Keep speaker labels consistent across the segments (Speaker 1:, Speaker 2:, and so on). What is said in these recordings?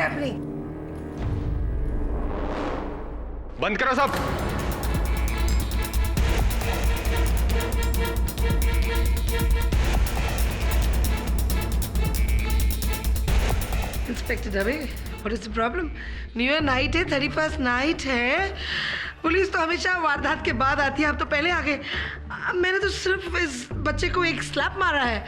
Speaker 1: है अपनी।
Speaker 2: बंद करो सब।
Speaker 1: Inspector Dave, what is the problem? New year night है, 31st नाइट है। पुलिस तो हमेशा वारदात के बाद आती है, आप तो पहले आ गए। मैंने तो सिर्फ इस बच्चे को एक स्लैप मारा है।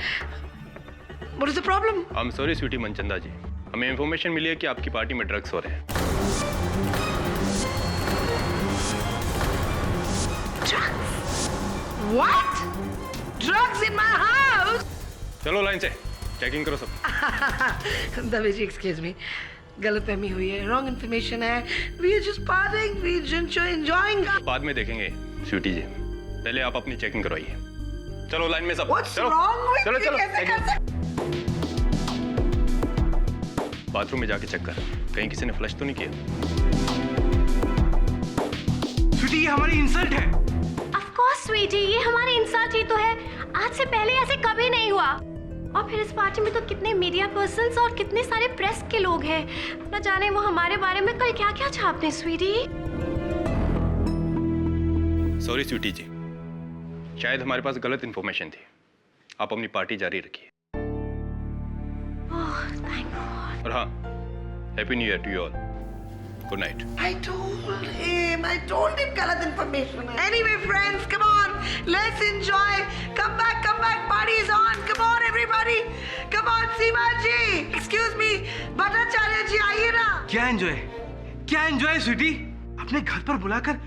Speaker 1: What is the problem?
Speaker 2: I am sorry Sweety Manchanda ji, हमें इंफॉर्मेशन मिली है कि आपकी पार्टी में ड्रग्स हो रहे हैं।
Speaker 1: What? Drugs in my house?
Speaker 2: चलो लाइन से चेकिंग करो सब।
Speaker 1: दवे जी, एक्सक्यूज मी, गलतफहमी हुई है, रॉन्ग इन्फॉर्मेशन है। We are just partying, we just enjoying.
Speaker 2: बाद में देखेंगे स्वीटी जी, पहले आप अपनी चेकिंग करवाइए। चलो लाइन में सब।
Speaker 1: What's
Speaker 2: चलो
Speaker 1: wrong with
Speaker 2: चलो
Speaker 1: you?
Speaker 2: चलो
Speaker 1: कैसे कर सकते?
Speaker 2: बाथरूम में जाके चेक कर, कहीं किसी ने फ्लश तो नहीं किया।
Speaker 3: स्वीटी, ये हमारी इंसल्ट है।
Speaker 4: ऑफ कोर्स स्वीटी, ये हमारी इंसल्ट ही तो है। आज से पहले ऐसे कभी नहीं हुआ। और फिर इस पार्टी में तो कितने मीडिया पर्सन्स और कितने सारे प्रेस के लोग हैं। न जाने वो हमारे बारे में कल क्या क्या छापते हैं स्वीटी।
Speaker 2: सॉरी स्वीटी जी, शायद हमारे पास गलत इन्फॉर्मेशन थी। आप अपनी पार्टी जारी रखिए।
Speaker 4: Oh thank God.
Speaker 2: और हाँ, happy new year to you all. Good night.
Speaker 1: I told him गलत information है। Anyway friends, come on, let's enjoy. Come back, party is on. Come on everybody. Come on Seema ji, excuse me, Bhattacharya ji आइए ना।
Speaker 3: क्या enjoy, क्या enjoy Sweety? अपने घर पर बुलाकर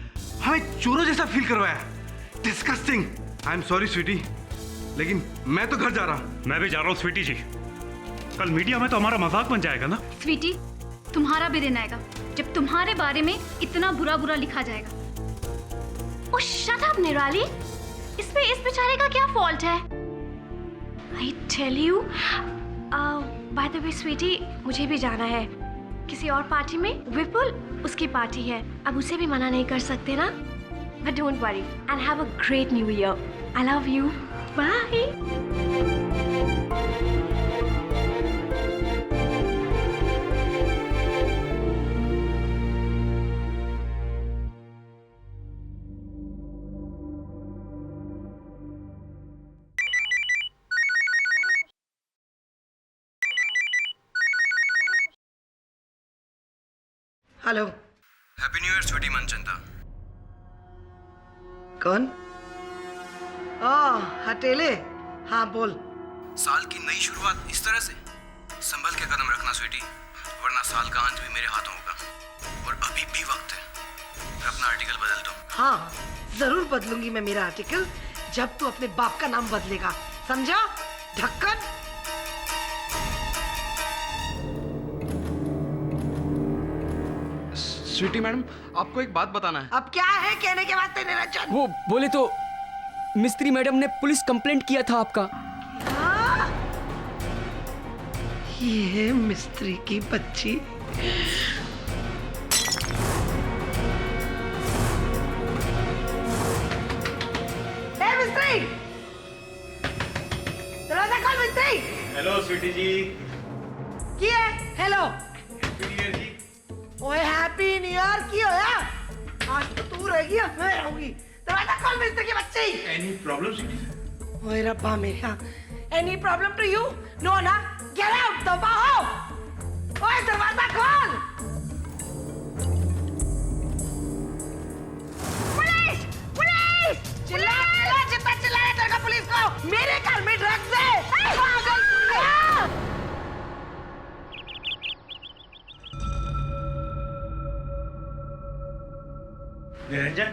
Speaker 3: हमें चोरों जैसा फील करवाया। Disgusting. I am sorry sweetie, लेकिन मैं तो घर जा रहा हूँ।
Speaker 5: मैं भी जा रहा हूँ स्वीटी जी। कल मीडिया में तो हमारा मजाक बन जाएगा ना।
Speaker 6: स्वीटी, तुम्हारा भी दिन आएगा जब तुम्हारे बारे में इतना बुरा बुरा लिखा जाएगा।
Speaker 4: ओह शट अप निराली, इसमें इस बेचारे का क्या फॉल्ट है? I tell you, by the way sweetie, मुझे भी जाना है किसी और पार्टी में। विपुल, उसकी पार्टी है, अब उसे भी मना नहीं कर सकते ना। But don't worry and have a great new year. I love you, bye.
Speaker 1: Hello,
Speaker 3: happy new year sweetie Manchanda.
Speaker 1: कौन? हटेले, हाँ बोल।
Speaker 3: साल की नई शुरुआत इस तरह से संभल के कदम रखना स्वीटी, वरना साल का अंत भी मेरे हाथों होगा। और अभी भी वक्त है, फिर अपना आर्टिकल बदल दो।
Speaker 1: हाँ जरूर बदलूंगी मैं मेरा आर्टिकल, जब तू अपने बाप का नाम बदलेगा, समझा? ढक्कन।
Speaker 3: स्वीटी मैडम, आपको एक बात बताना है।
Speaker 1: अब क्या है कहने के वास्ते निरंजन?
Speaker 7: वो बोले तो मिस्त्री मैडम ने पुलिस कंप्लेंट किया था आपका।
Speaker 1: हाँ? ये मिस्त्री की बच्ची। मिस्त्री, दरवाजा खोल मिस्त्री।
Speaker 2: हेलो स्वीटी जी।
Speaker 1: की है? हेलो।
Speaker 2: हैप्पी न्यू ईयर जी।
Speaker 1: ओए हैप्पी न्यू ईयर की होया? आज तो तू रहेगी, मैं रहूंगी। दरवाजा खोल मिस्त्री की बच्ची।
Speaker 2: Any problem sweetie?
Speaker 1: ओए रब्बा मेरा, any problem to you? No ना, गेट आउट, दफा हो। ओए दरवाजा खोल। Police, police! चिल्ला जितना चिल्लाया तेरे को पुलिस को। मेरे घर में ड्रग्स है। पागल पुलिस!
Speaker 5: निरंजन,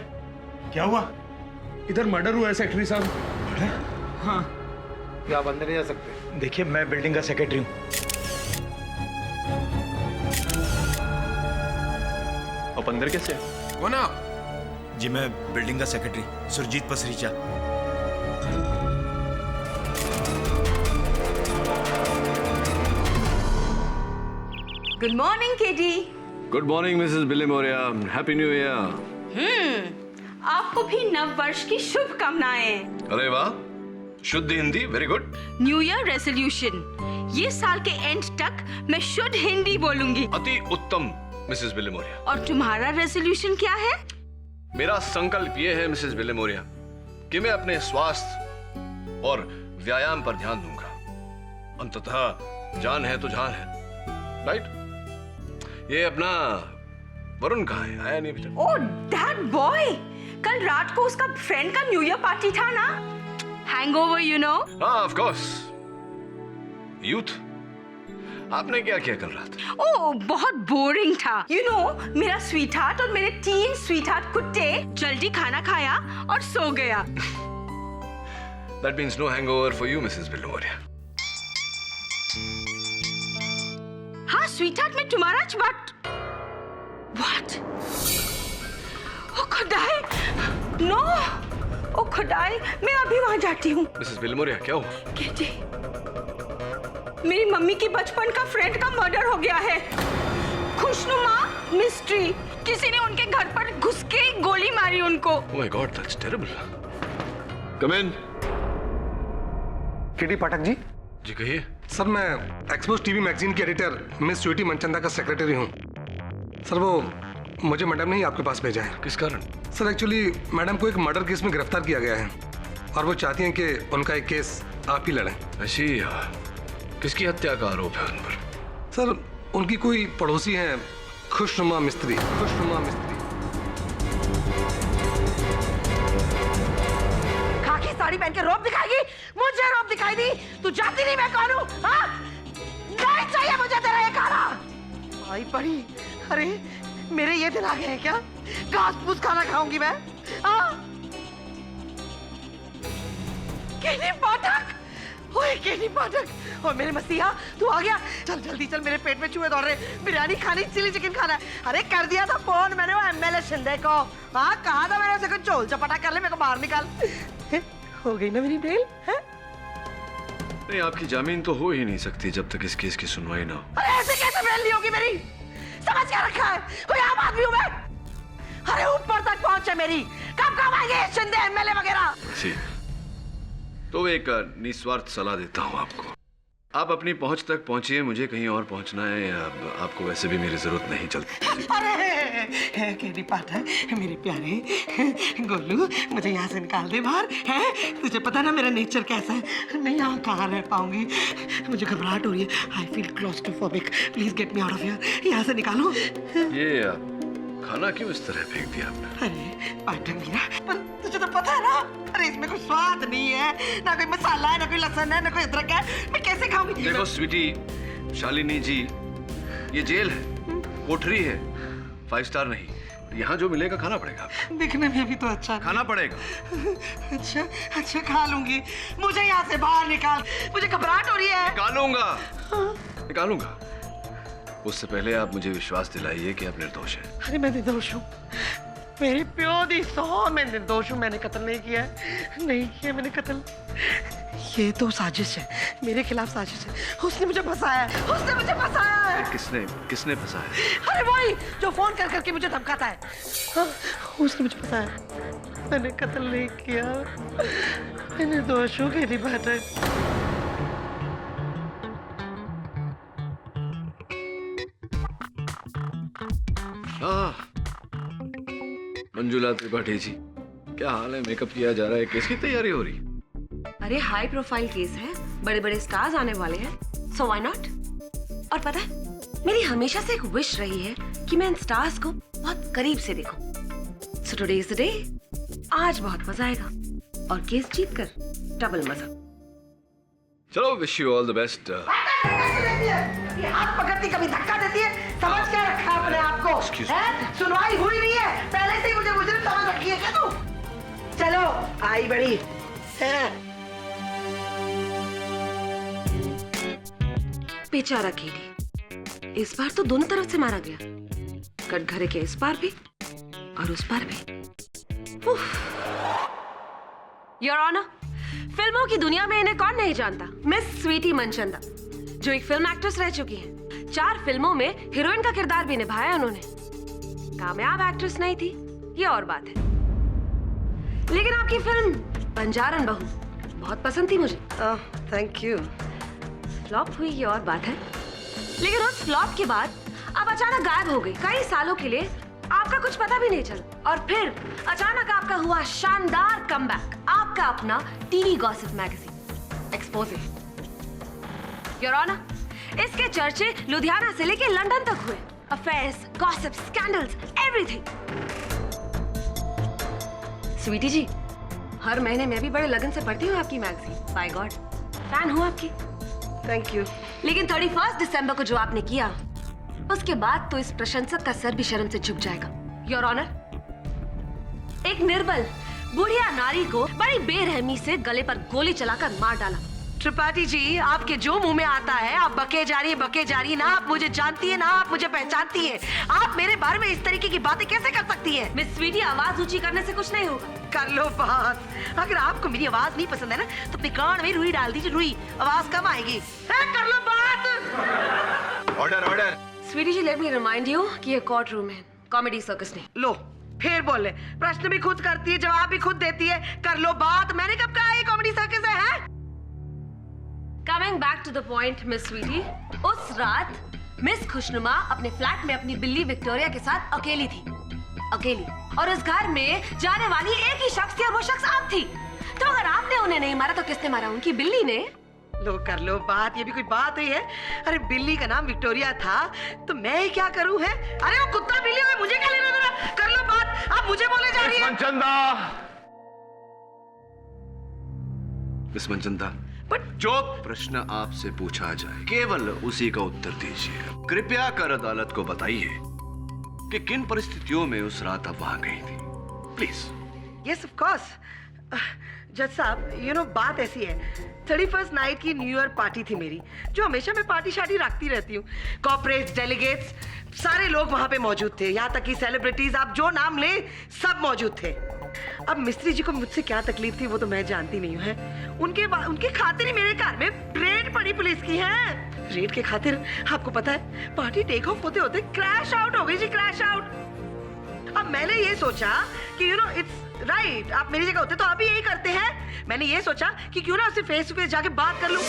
Speaker 5: क्या हुआ? इधर मर्डर हुआ है सेक्रेटरी साहब।
Speaker 3: हाँ, क्या आप अंदर नहीं जा सकते?
Speaker 5: देखिए, मैं बिल्डिंग का सेक्रेटरी हूँ।
Speaker 2: आप अंदर कैसे?
Speaker 3: वो ना
Speaker 5: जी, मैं बिल्डिंग का secretary Surjit Pasricha.
Speaker 8: Good morning KD.
Speaker 9: Good morning Mrs Billimoria, happy new year.
Speaker 8: आपको भी नव वर्ष की शुभकामनाएं।
Speaker 9: अरे वाह, शुद्ध Hindi, very good.
Speaker 8: New year resolution, ये साल के एंड तक मैं शुद्ध हिंदी बोलूंगी।
Speaker 9: अति उत्तम मिसेस विलिमोरिया।
Speaker 8: और तुम्हारा रेजोल्यूशन क्या है?
Speaker 9: मेरा संकल्प ये है मिसेस विलिमोरिया कि मैं अपने स्वास्थ्य और व्यायाम पर ध्यान दूंगा। अंततः जान है तो जान है, राइट? ये अपना वरुण कहाँ है? आया नहीं अभी तक।
Speaker 8: ओह दैट बॉय, कल रात को उसका फ्रेंड का न्यू ईयर पार्टी था ना, हैंगओवर यू नो।
Speaker 9: हाँ ऑफ कोर्स, यूथ। आपने क्या किया कल रात?
Speaker 8: ओह बहुत बोरिंग था। यू नो, मेरा स्वीट हार्ट और मेरे 3 स्वीट हार्ट कुत्ते जल्दी खाना खाया और सो गया।
Speaker 9: That means no hangover for you, Mrs. Villamoria.
Speaker 8: हाँ स्वीट हार्ट में तुम्हारा बट व्हाट? ओ खुदाई, नो, ओ खुदाई, मैं अभी वहां जाती हूँ।
Speaker 9: Mrs. Villamoria, क्या हुआ?
Speaker 8: कहती, मेरी मम्मी की बचपन का फ्रेंड का मर्डर हो गया है। खुशनुमा मिस्ट्री, किसी ने उनके घर पर घुस के गोली मारी उनको।
Speaker 9: Oh my God, that's terrible. Come in.
Speaker 3: KD Pathak ji.
Speaker 9: जी कहिए।
Speaker 3: सर मैं एक्सपोज टीवी मैगजीन की एडिटर मिस स्वीटी मनचंदा का सेक्रेटरी हूँ। सर वो मुझे मैडम ने ही आपके पास भेजा है।
Speaker 9: किस कारण?
Speaker 3: सर एक्चुअली मैडम को एक मर्डर केस में गिरफ्तार किया गया है और वो चाहती हैं कि उनका एक केस आप ही लड़ें।
Speaker 9: ऐसी किसकी हत्या का आरोप है उन पर?
Speaker 3: सर उनकी कोई पड़ोसी हैं, खुशनुमा मिस्त्री। खुशनुमा मिस्त्री।
Speaker 1: खाकी साड़ी पहन के रौब दिखाएगी? मुझे रौब दिखाई दी? तू जानती नहीं मैं कौन हूँ? हाँ? नहीं चाहिए मुझे तेरा ये खाना। आई पड़ी, अरे मेरे ये दिन आ गए हैं क्या? घास फूस खाना खाऊंगी मैं? हाँ? केडी पाठक, ओए केडी पाठक, और मेरे मसीहा तू आ गया। चल जल्दी चल, मेरे पेट में चूहे दौड़ रहे। बिरयानी खानी, चिली चिकन खाना है। अरे कर दिया था फोन मैंने वो एमएलए शिंदे को। हाँ कहा था मैंने उसे कुछ चोल चपाटा कर ले, मेरे को बाहर निकाल। हो गई ना मेरी डील? है?
Speaker 9: नहीं, आपकी जामीन तो हो ही नहीं सकती जब तक इस केस की सुनवाई ना हो।
Speaker 1: अरे ऐसे कैसे बेल नहीं होगी मेरी? समझ क्या रखा है? कोई आम आदमी हूँ मैं? अरे ऊपर तक पहुंचे मेरी। कब आएंगे शिंदे एमएलए वगैरह?
Speaker 9: जी, तो एक निस्वार्थ सलाह देता हूँ आपको। आप अपनी पहुंच तक पहुंचिए, मुझे कहीं और पहुंचना है। आपको वैसे भी मेरी जरूरत नहीं चलती।
Speaker 1: अरे केडी पाठक मेरे प्यारे गोलू, मुझे यहाँ से निकाल दे बाहर। है तुझे पता ना मेरा नेचर कैसा है, मैं यहाँ कहाँ रह पाऊंगी। मुझे घबराहट हो रही है। I feel claustrophobic, please get me out of here. यहाँ से निकालो।
Speaker 9: ये खाना क्यों इस तरह फेंक दिया आपने?
Speaker 1: अरे पाठक मेरा, पर तुझे तो पता है ना, अरे इसमें कोई स्वाद नहीं है, ना कोई मसाला है, ना कोई लहसुन है, ना कोई अदरक है। मैं कैसे खाऊंगी?
Speaker 9: देखो स्वीटी, शालिनी जी, ये जेल है, कोठरी है, 5 स्टार नहीं। यहाँ जो मिलेगा खाना पड़ेगा।
Speaker 1: दिखने में भी तो अच्छा
Speaker 9: खाना पड़ेगा।
Speaker 1: अच्छा अच्छा खा लूंगी। मुझे यहाँ से बाहर निकाल, मुझे घबराहट हो रही है।
Speaker 9: निकालूंगा। उससे पहले आप मुझे विश्वास दिलाइए कि आप निर्दोष हैं।
Speaker 1: अरे मैं निर्दोष हूँ, मेरी प्यो दी सौ, मैं निर्दोष हूँ। मैंने कत्ल नहीं किया है, नहीं किया मैंने कत्ल। ये तो साजिश है, मेरे खिलाफ साजिश है। उसने मुझे फंसाया है, उसने मुझे फंसाया है।
Speaker 9: किसने फंसाया?
Speaker 1: अरे वही जो फोन कर करके मुझे धमकाता है। हाँ, उसने मुझे फंसाया। मैंने कत्ल नहीं किया, मैं निर्दोष हूँ केडी पाठक।
Speaker 9: मंजुला त्रिपाठी जी, क्या हाल है? मेकअप किया जा रहा है, केस की तैयारी हो रही?
Speaker 10: अरे हाई प्रोफाइल केस है, बड़े बड़े स्टार्स आने वाले हैं, सो व्हाई नॉट? और पता है, मेरी हमेशा से एक विश रही है कि मैं इन स्टार्स को बहुत करीब से देखूं। So today is the day. आज बहुत मजा आएगा और केस जीत कर डबल मजा।
Speaker 9: चलो, wish you all the best.
Speaker 1: ये हाथ पकड़ती कभी धक्का देती है, समझ क्या रखा है अपने आप को? सुनवाई हुई नहीं है, पहले से ही मुझे मुजरिम समझ रखी है क्या तू? चलो आई बड़ी है।
Speaker 10: बेचारा केडी, इस बार तो दोनों तरफ से मारा गया, कटघरे के इस पार भी और उस पार भी। योर ऑनर, फिल्मों की दुनिया में इन्हें कौन नहीं जानता, मिस स्वीटी मनचंदा, जो एक फिल्म एक्ट्रेस रह चुकी हैं। 4 फिल्मों में हीरोइन का किरदार भी निभाया है उन्होंने। कामयाब एक्ट्रेस नहीं थी, ये और बात है, लेकिन आपकी फिल्म बंजारन बहू बहुत पसंद थी मुझे।
Speaker 1: Thank you.
Speaker 10: फ्लॉप हुई ये और बात है, लेकिन उस फ्लॉप के बाद आप अचानक गायब हो गई कई सालों के लिए, आपका कुछ पता भी नहीं चला। और फिर अचानक आपका हुआ शानदार कमबैक, आपका अपना TV gossip magazine exposing. Your honour, इसके चर्चे लुधियाना से लेके लंदन तक हुए। Affairs, gossip, scandals, everything. Sweety ji, हर महीने मैं भी बड़े लगन से पढ़ती हूँ आपकी मैगजीन। बाय गॉड, फैन हूँ आपकी।
Speaker 1: Thank you.
Speaker 10: लेकिन 31 दिसंबर को जो आपने किया, उसके बाद तो इस प्रशंसक का सर भी शर्म से झुक जाएगा। योर ऑनर, एक निर्बल बुढ़िया नारी को बड़ी बेरहमी से गले पर गोली चलाकर मार डाला।
Speaker 1: त्रिपाठी जी, आपके जो मुंह में आता है आप बके जा रही है। ना आप मुझे जानती है, ना आप मुझे पहचानती है। आप मेरे बारे में इस तरीके की बातें कैसे कर सकती है?
Speaker 10: मिस स्वीटी, आवाज ऊंची करने से कुछ नहीं होगा।
Speaker 1: कर लो बात। अगर आपको मेरी आवाज नहीं पसंद है ना, तो अपने कान में रुई डाल दीजिए। रुई आवाज कम आएगी। कर लो बात।
Speaker 9: Order order.
Speaker 10: Sweetie ji, let me remind you कि ये कोर्ट रूम है, कॉमेडी सर्कस नहीं।
Speaker 1: लो फिर बोले, प्रश्न भी खुद करती है, जवाब भी खुद देती है। कर लो बात। मैंने कब कहा ये कॉमेडी सर्कस है?
Speaker 10: Coming back to the point miss sweetie, उस रात मिस खुशनुमा अपने फ्लैट में अपनी बिल्ली विक्टोरिया के साथ अकेली थी। अकेली। और उस घर में जाने वाली एक ही शख्स थी, और वो शख्स आप थी। तो अगर आपने उन्हें नहीं मारा तो किसने मारा? उनकी बिल्ली ने।
Speaker 1: लो कर लो बात। ये भी कोई बात हुई है? अरे बिल्ली का नाम विक्टोरिया था, तो मैं ही क्या करूं है? अरे वो कुत्ता बिल्ली है, मुझे क्या लेना देना? कर लो बात। आप मुझे बोले जा रही है।
Speaker 9: मिस मनचंदा, जो प्रश्न आपसे पूछा जाए केवल उसी का उत्तर दीजिए। कृपया कर अदालत को बताइए कि किन परिस्थितियों में उस रात आप वहां गई थी, प्लीज।
Speaker 1: यस ऑफ कोर्स जज साहब, बात ऐसी है, 31st नाइट की न्यू ईयर पार्टी थी मेरी, जो हमेशा मैं पार्टी शार्टी रखती रहती हूँ। कॉर्पोरेट्स, डेलीगेट्स, सारे लोग वहां पे मौजूद थे। यहाँ तक कि सेलिब्रिटीज, आप जो नाम ले, सब मौजूद थे। अब मिस्त्री जी को मुझसे क्या तकलीफ थी वो तो मैं जानती नहीं हूँ। उनके खातिर ही मेरे घर में रेड पड़ी पुलिस की है। रेड के खातिर आपको पता है, पार्टी टेक ऑफ होते होते क्रैश आउट हो गई जी, क्रैश आउट। अब मैंने ये सोचा कि इट्स राइट, आप मेरी जगह होते तो आप भी यही करते हैं। मैंने ये सोचा कि क्यों ना उससे फेस टू फेस जाके बात कर लूं।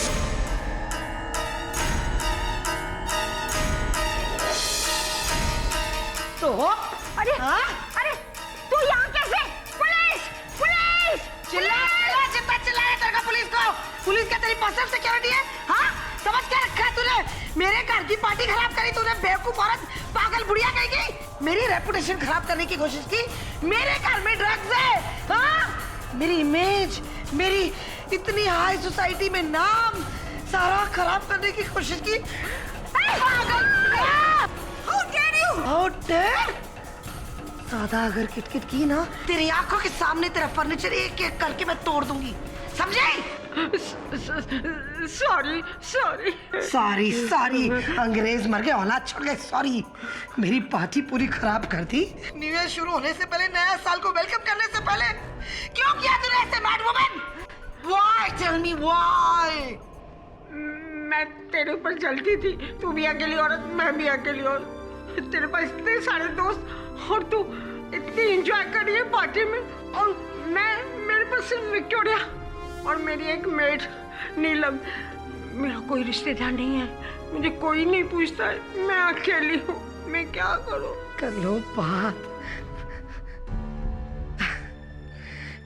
Speaker 1: तो
Speaker 8: अरे तू यहाँ कैसे? Police police!
Speaker 1: चिल्लाए तेरे को पुलिस को? पुलिस क्या तेरी पर्सनल सिक्योरिटी है? हाँ, समझ क्या रखा है तूने? मेरे घर की पार्टी खराब करी तूने, बेवकूफ औरत, पागल बुढ़िया कहेगी। मेरी रेपुटेशन खराब करने की कोशिश की। मेरे घर में ड्रग्स है, हाँ? मेरी इमेज, मेरी इतनी हाई सोसाइटी में नाम सारा खराब करने की कोशिश की। पागल! How dare you? How dare? ज्यादा अगर किटकिट की ना, तेरी आंखों के सामने तेरा फर्नीचर एक एक करके मैं तोड़ दूंगी, समझे?
Speaker 8: सॉरी सॉरी
Speaker 1: सॉरी सॉरी, अंग्रेज मर गए, औलाद छोड़ गए, सॉरी। मेरी पार्टी पूरी खराब कर दी। न्यू ईयर शुरू होने से पहले, नया साल को वेलकम करने से पहले क्यों किया तूने ऐसे, mad woman? Why? Tell me why?
Speaker 8: मैं तेरे ऊपर जलती थी। तू भी अकेली औरत, मैं भी अकेली औरत। तेरे पास इतने सारे दोस्त और तू इतनी एंजॉय कर रही है पार्टी में, और मेरे पास सिर्फ विक्टोरिया और मेरी एक मेड नीलम। मेरा कोई रिश्तेदार नहीं है, मुझे कोई नहीं पूछता है, मैं अकेली हूँ, मैं क्या करूँ?
Speaker 1: कर लो बात।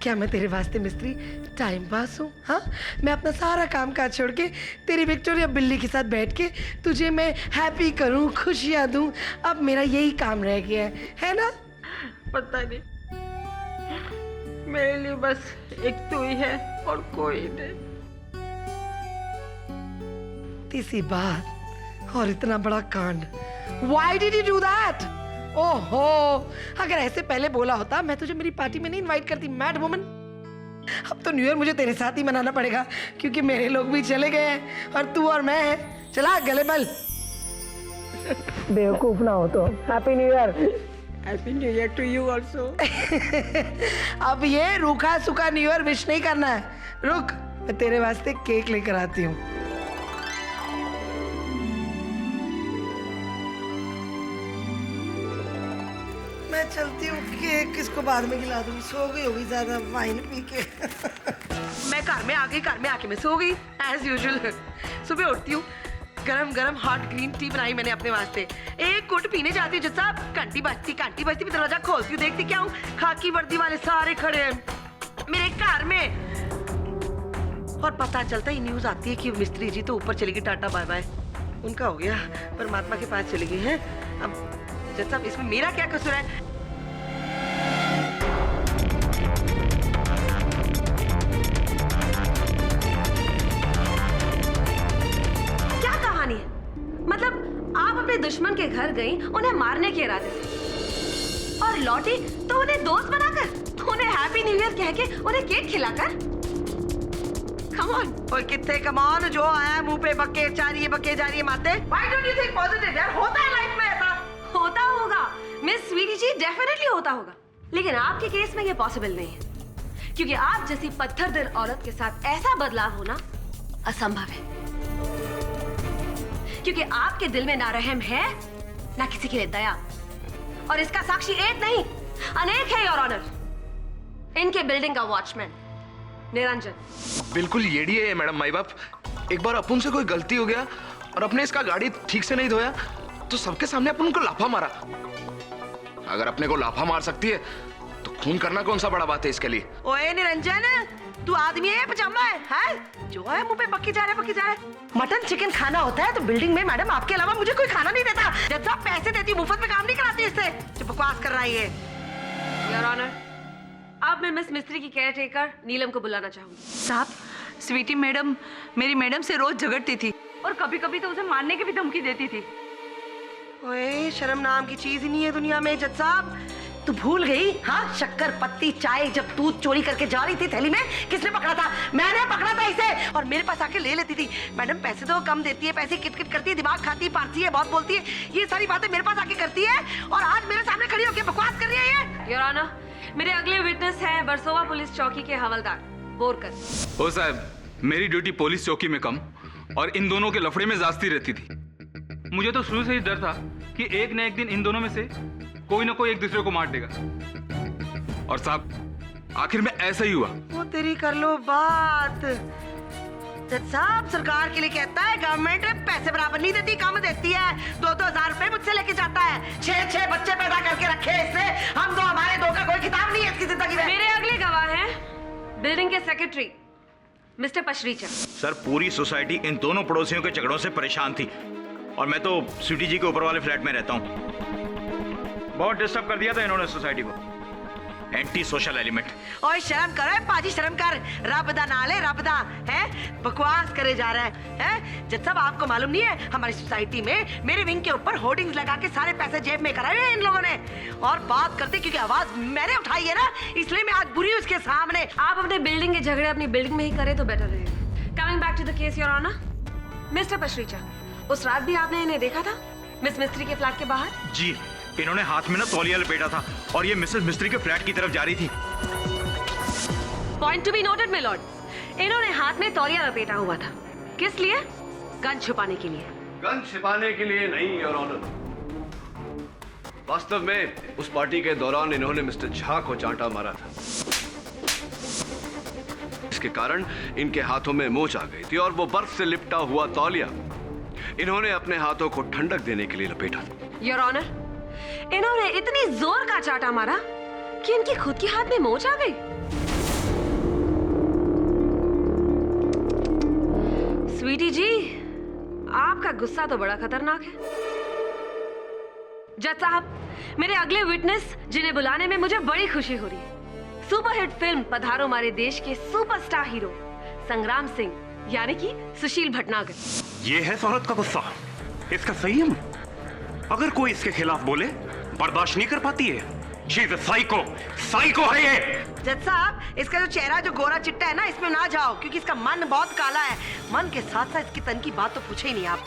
Speaker 1: क्या मैं तेरे वास्ते मिस्त्री टाइम पास हूँ? हाँ, मैं अपना सारा काम काज छोड़ के तेरी विक्टोरिया बिल्ली के साथ बैठ के तुझे मैं हैप्पी करूँ, खुशियाँ दूँ। अब मेरा यही काम रह गया है ना?
Speaker 8: पता नहीं, मेरे लिए बस एक तू ही है और कोई नहीं।
Speaker 1: तीसरी बात और इतना बड़ा कांड। Why did you do that? ओहो, अगर ऐसे पहले बोला होता मैं तुझे मेरी पार्टी में नहीं इनवाइट करती, मैड वुमन। अब तो न्यू ईयर मुझे तेरे साथ ही मनाना पड़ेगा, क्योंकि मेरे लोग भी चले गए हैं और तू और मैं हैं। चला गले मल। बेवकूफ ना हो तो। Happy new year.
Speaker 8: Happy new year to you also.
Speaker 1: अब ये रूखा सूखा न्यू ईयर विश नहीं करना है। रुक, मैं तेरे वास्ते केक लेकर आती हूँ। मैं चलती हूँ, केक किसको बाद में खिला दूंगी, सो गई होगी ज्यादा वाइन पी के। मैं घर में आ गई, घर में आके मैं सो गई एज यूजुअल। सुबह उठती हूँ, गरम गरम हॉट ग्रीन टी बनाई मैंने अपने वास्ते, एक घुट पीने जाती हूँ जज साहब, घंटी बजती मैं दरवाजा खोलती हूँ, देखती क्या हूँ, खाकी वर्दी वाले सारे खड़े हैं मेरे घर में। और पता चलता ही न्यूज आती है कि मिस्त्री जी तो ऊपर चली गई, टाटा बाय बाय, उनका हो गया, परमात्मा के पास चली गई है। अब जज साहब इसमें मेरा क्या कसूर है?
Speaker 10: क्या कहानी है? मतलब आप अपने दुश्मन के घर गई उन्हें मारने के इरादे से, और लौटी तो उन्हें दोस्त बनाकर, उन्हें हैप्पी न्यू ईयर कह के, उन्हें केक खिलाकर। Come on.
Speaker 1: और कितने कमान जो आया मुंह पे बके जा रही है माते। Why don't you think positive यार? होता है लाइफ में ऐसा।
Speaker 10: होता होगा मिस स्वीटी जी, डेफिनेटली होता होगा, लेकिन आपके केस में ये पॉसिबल नहीं है, क्योंकि आप जैसी पत्थर दिल औरत के साथ ऐसा बदलाव होना असंभव है, क्योंकि आपके दिल में ना रहम है ना किसी के लिए दया, और इसका साक्षी एक नहीं अनेक है योर ऑनर। इनके बिल्डिंग का वॉचमैन निरंजन।
Speaker 9: बिल्कुल येड़ी है मैडम माई बाप। एक बार अपन से कोई गलती हो गया और अपने इसका गाड़ी ठीक से नहीं धोया तो सबके सामने अपन उनको लाफा मारा। अगर अपने को लाफा मार सकती है तो खून करना कौन सा बड़ा बात है इसके लिए।
Speaker 1: ओए निरंजन, तू आदमी है पजामा है? जो है मुंह पे बकी जा रहा है। मटन चिकन खाना होता है तो बिल्डिंग में मैडम आपके अलावा मुझे कोई खाना नहीं देता। जब साहब पैसे देती हूँ, मुफ्त में काम नहीं कराती इससे। जो बकवास कर रहा है ये।
Speaker 10: योर ऑनर, अब मैं मिस मिस्त्री की केयर टेकर नीलम को बुलाना चाहूंगी।
Speaker 8: साहब, स्वीटी मैडम मेरी मैडम से रोज झगड़ती थी और कभी कभी तो उसे मारने की भी धमकी देती थी।
Speaker 1: ओए, शर्म नाम की चीज ही नहीं है दुनिया में जज साहब। तू भूल गई? हाँ, शक्कर पत्ती चाय जब तू चोरी करके जा रही थी थैली में, किसने पकड़ा था? मैंने पकड़ा था इसे, और मेरे पास आके ले लेती थी। मैडम पैसे तो कम देती है, पैसे किटकिट करती है, दिमाग खाती है, पारती है, बहुत बोलती है, ये सारी बातें मेरे पास आके करती है, और आज मेरे सामने खड़ी होकर बकवास कर रही है ये।
Speaker 10: योर ऑनर, मेरे अगले विटनेस है वर्सोवा पुलिस चौकी के हवलदार बोरकर।
Speaker 3: ओ साहब, मेरी ड्यूटी पुलिस चौकी में कम और इन दोनों के लफड़े में जास्ती रहती थी। मुझे तो शुरू से ही डर था कि एक न एक दिन इन दोनों में से कोई ना कोई एक दूसरे को मार देगा, और साहब आखिर में ऐसा ही हुआ।
Speaker 1: वो तेरी कर लो बात। जज साहब, सरकार के लिए कहता है गवर्नमेंट पैसे बराबर नहीं देती, कम देती है। 2-2 हजार रुपए मुझसे लेके जाता है। 6-6 बच्चे पैदा करके रखे इसने। हम दो, हमारे दो का कोई खिताब नहीं है इसकी जिंदगी में।
Speaker 10: मेरे अगले गवाह हैं बिल्डिंग के सेक्रेटरी मिस्टर पशरीचा।
Speaker 5: सर, पूरी सोसाइटी इन दोनों पड़ोसियों के झगड़ों से परेशान थी, और मैं तो स्वीटी जी के ऊपर वाले फ्लैट में रहता हूँ। बहुत डिस्टर्ब कर दिया था इन्होंने सोसाइटी को। Anti social element.
Speaker 1: ओए शर्म करो पाजी, शर्म कर। रब दा नाल है, रब दा है, बकवास करे जा रहा है। जब सब आपको मालूम नहीं है, हमारी सोसाइटी में मेरे विंग के ऊपर होर्डिंग्स लगा के सारे पैसे जेब में कराए हैं इन लोगों ने। और बात करते क्योंकि आवाज मैंने उठाई है ना, इसलिए मैं आज बुरी हूं उसके सामने।
Speaker 10: आप अपने बिल्डिंग के झगड़े अपनी बिल्डिंग में ही करें तो बेटर रहेगा। Coming back to the case your honour, mister Pasricha, उस रात भी आपने इन्हें देखा था मिस मिस्त्री के फ्लैट के बाहर?
Speaker 5: जी, इन्होंने हाथ में ना तौलिया लपेटा था और ये मिसेस मिस्त्री के फ्लैट की तरफ जा रही थी।
Speaker 10: Point to be noted my Lord, इन्होंने हाथ में तौलिया लपेटा हुआ था। किस लिए? गन छुपाने के लिए।
Speaker 9: गन छिपाने के लिए नहीं योर ऑनर। वास्तव में उस पार्टी के दौरान इन्होंने मिस्टर झा को चांटा मारा था। इसके कारण इनके हाथों में मोच आ गई थी, और वो बर्फ से लिपटा हुआ तौलिया इन्होंने अपने हाथों को ठंडक देने के लिए लपेटा था।
Speaker 10: योर ऑनर, इन्होंने इतनी जोर का चांटा मारा कि इनकी खुद के हाथ में मोच आ गई। स्वीटी जी, आपका गुस्सा तो बड़ा खतरनाक है। जज साहब, मेरे अगले विटनेस जिन्हें बुलाने में मुझे बड़ी खुशी हो रही है, सुपरहिट फिल्म पधारो हमारे देश के सुपरस्टार हीरो संग्राम सिंह, यानी कि सुशील भटनागर।
Speaker 5: ये है औरत का गुस्सा, इसका संयम। अगर कोई इसके खिलाफ बोले बर्दाश्त नहीं कर पाती है। She is a psycho, psycho है ये।
Speaker 1: जज साहब, इसका जो चेहरा जो गोरा चिट्टा है ना, इसमें ना जाओ, क्योंकि इसका मन बहुत काला है। मन के साथ साथ इसकी तन की बात तो पूछे ही नहीं आप।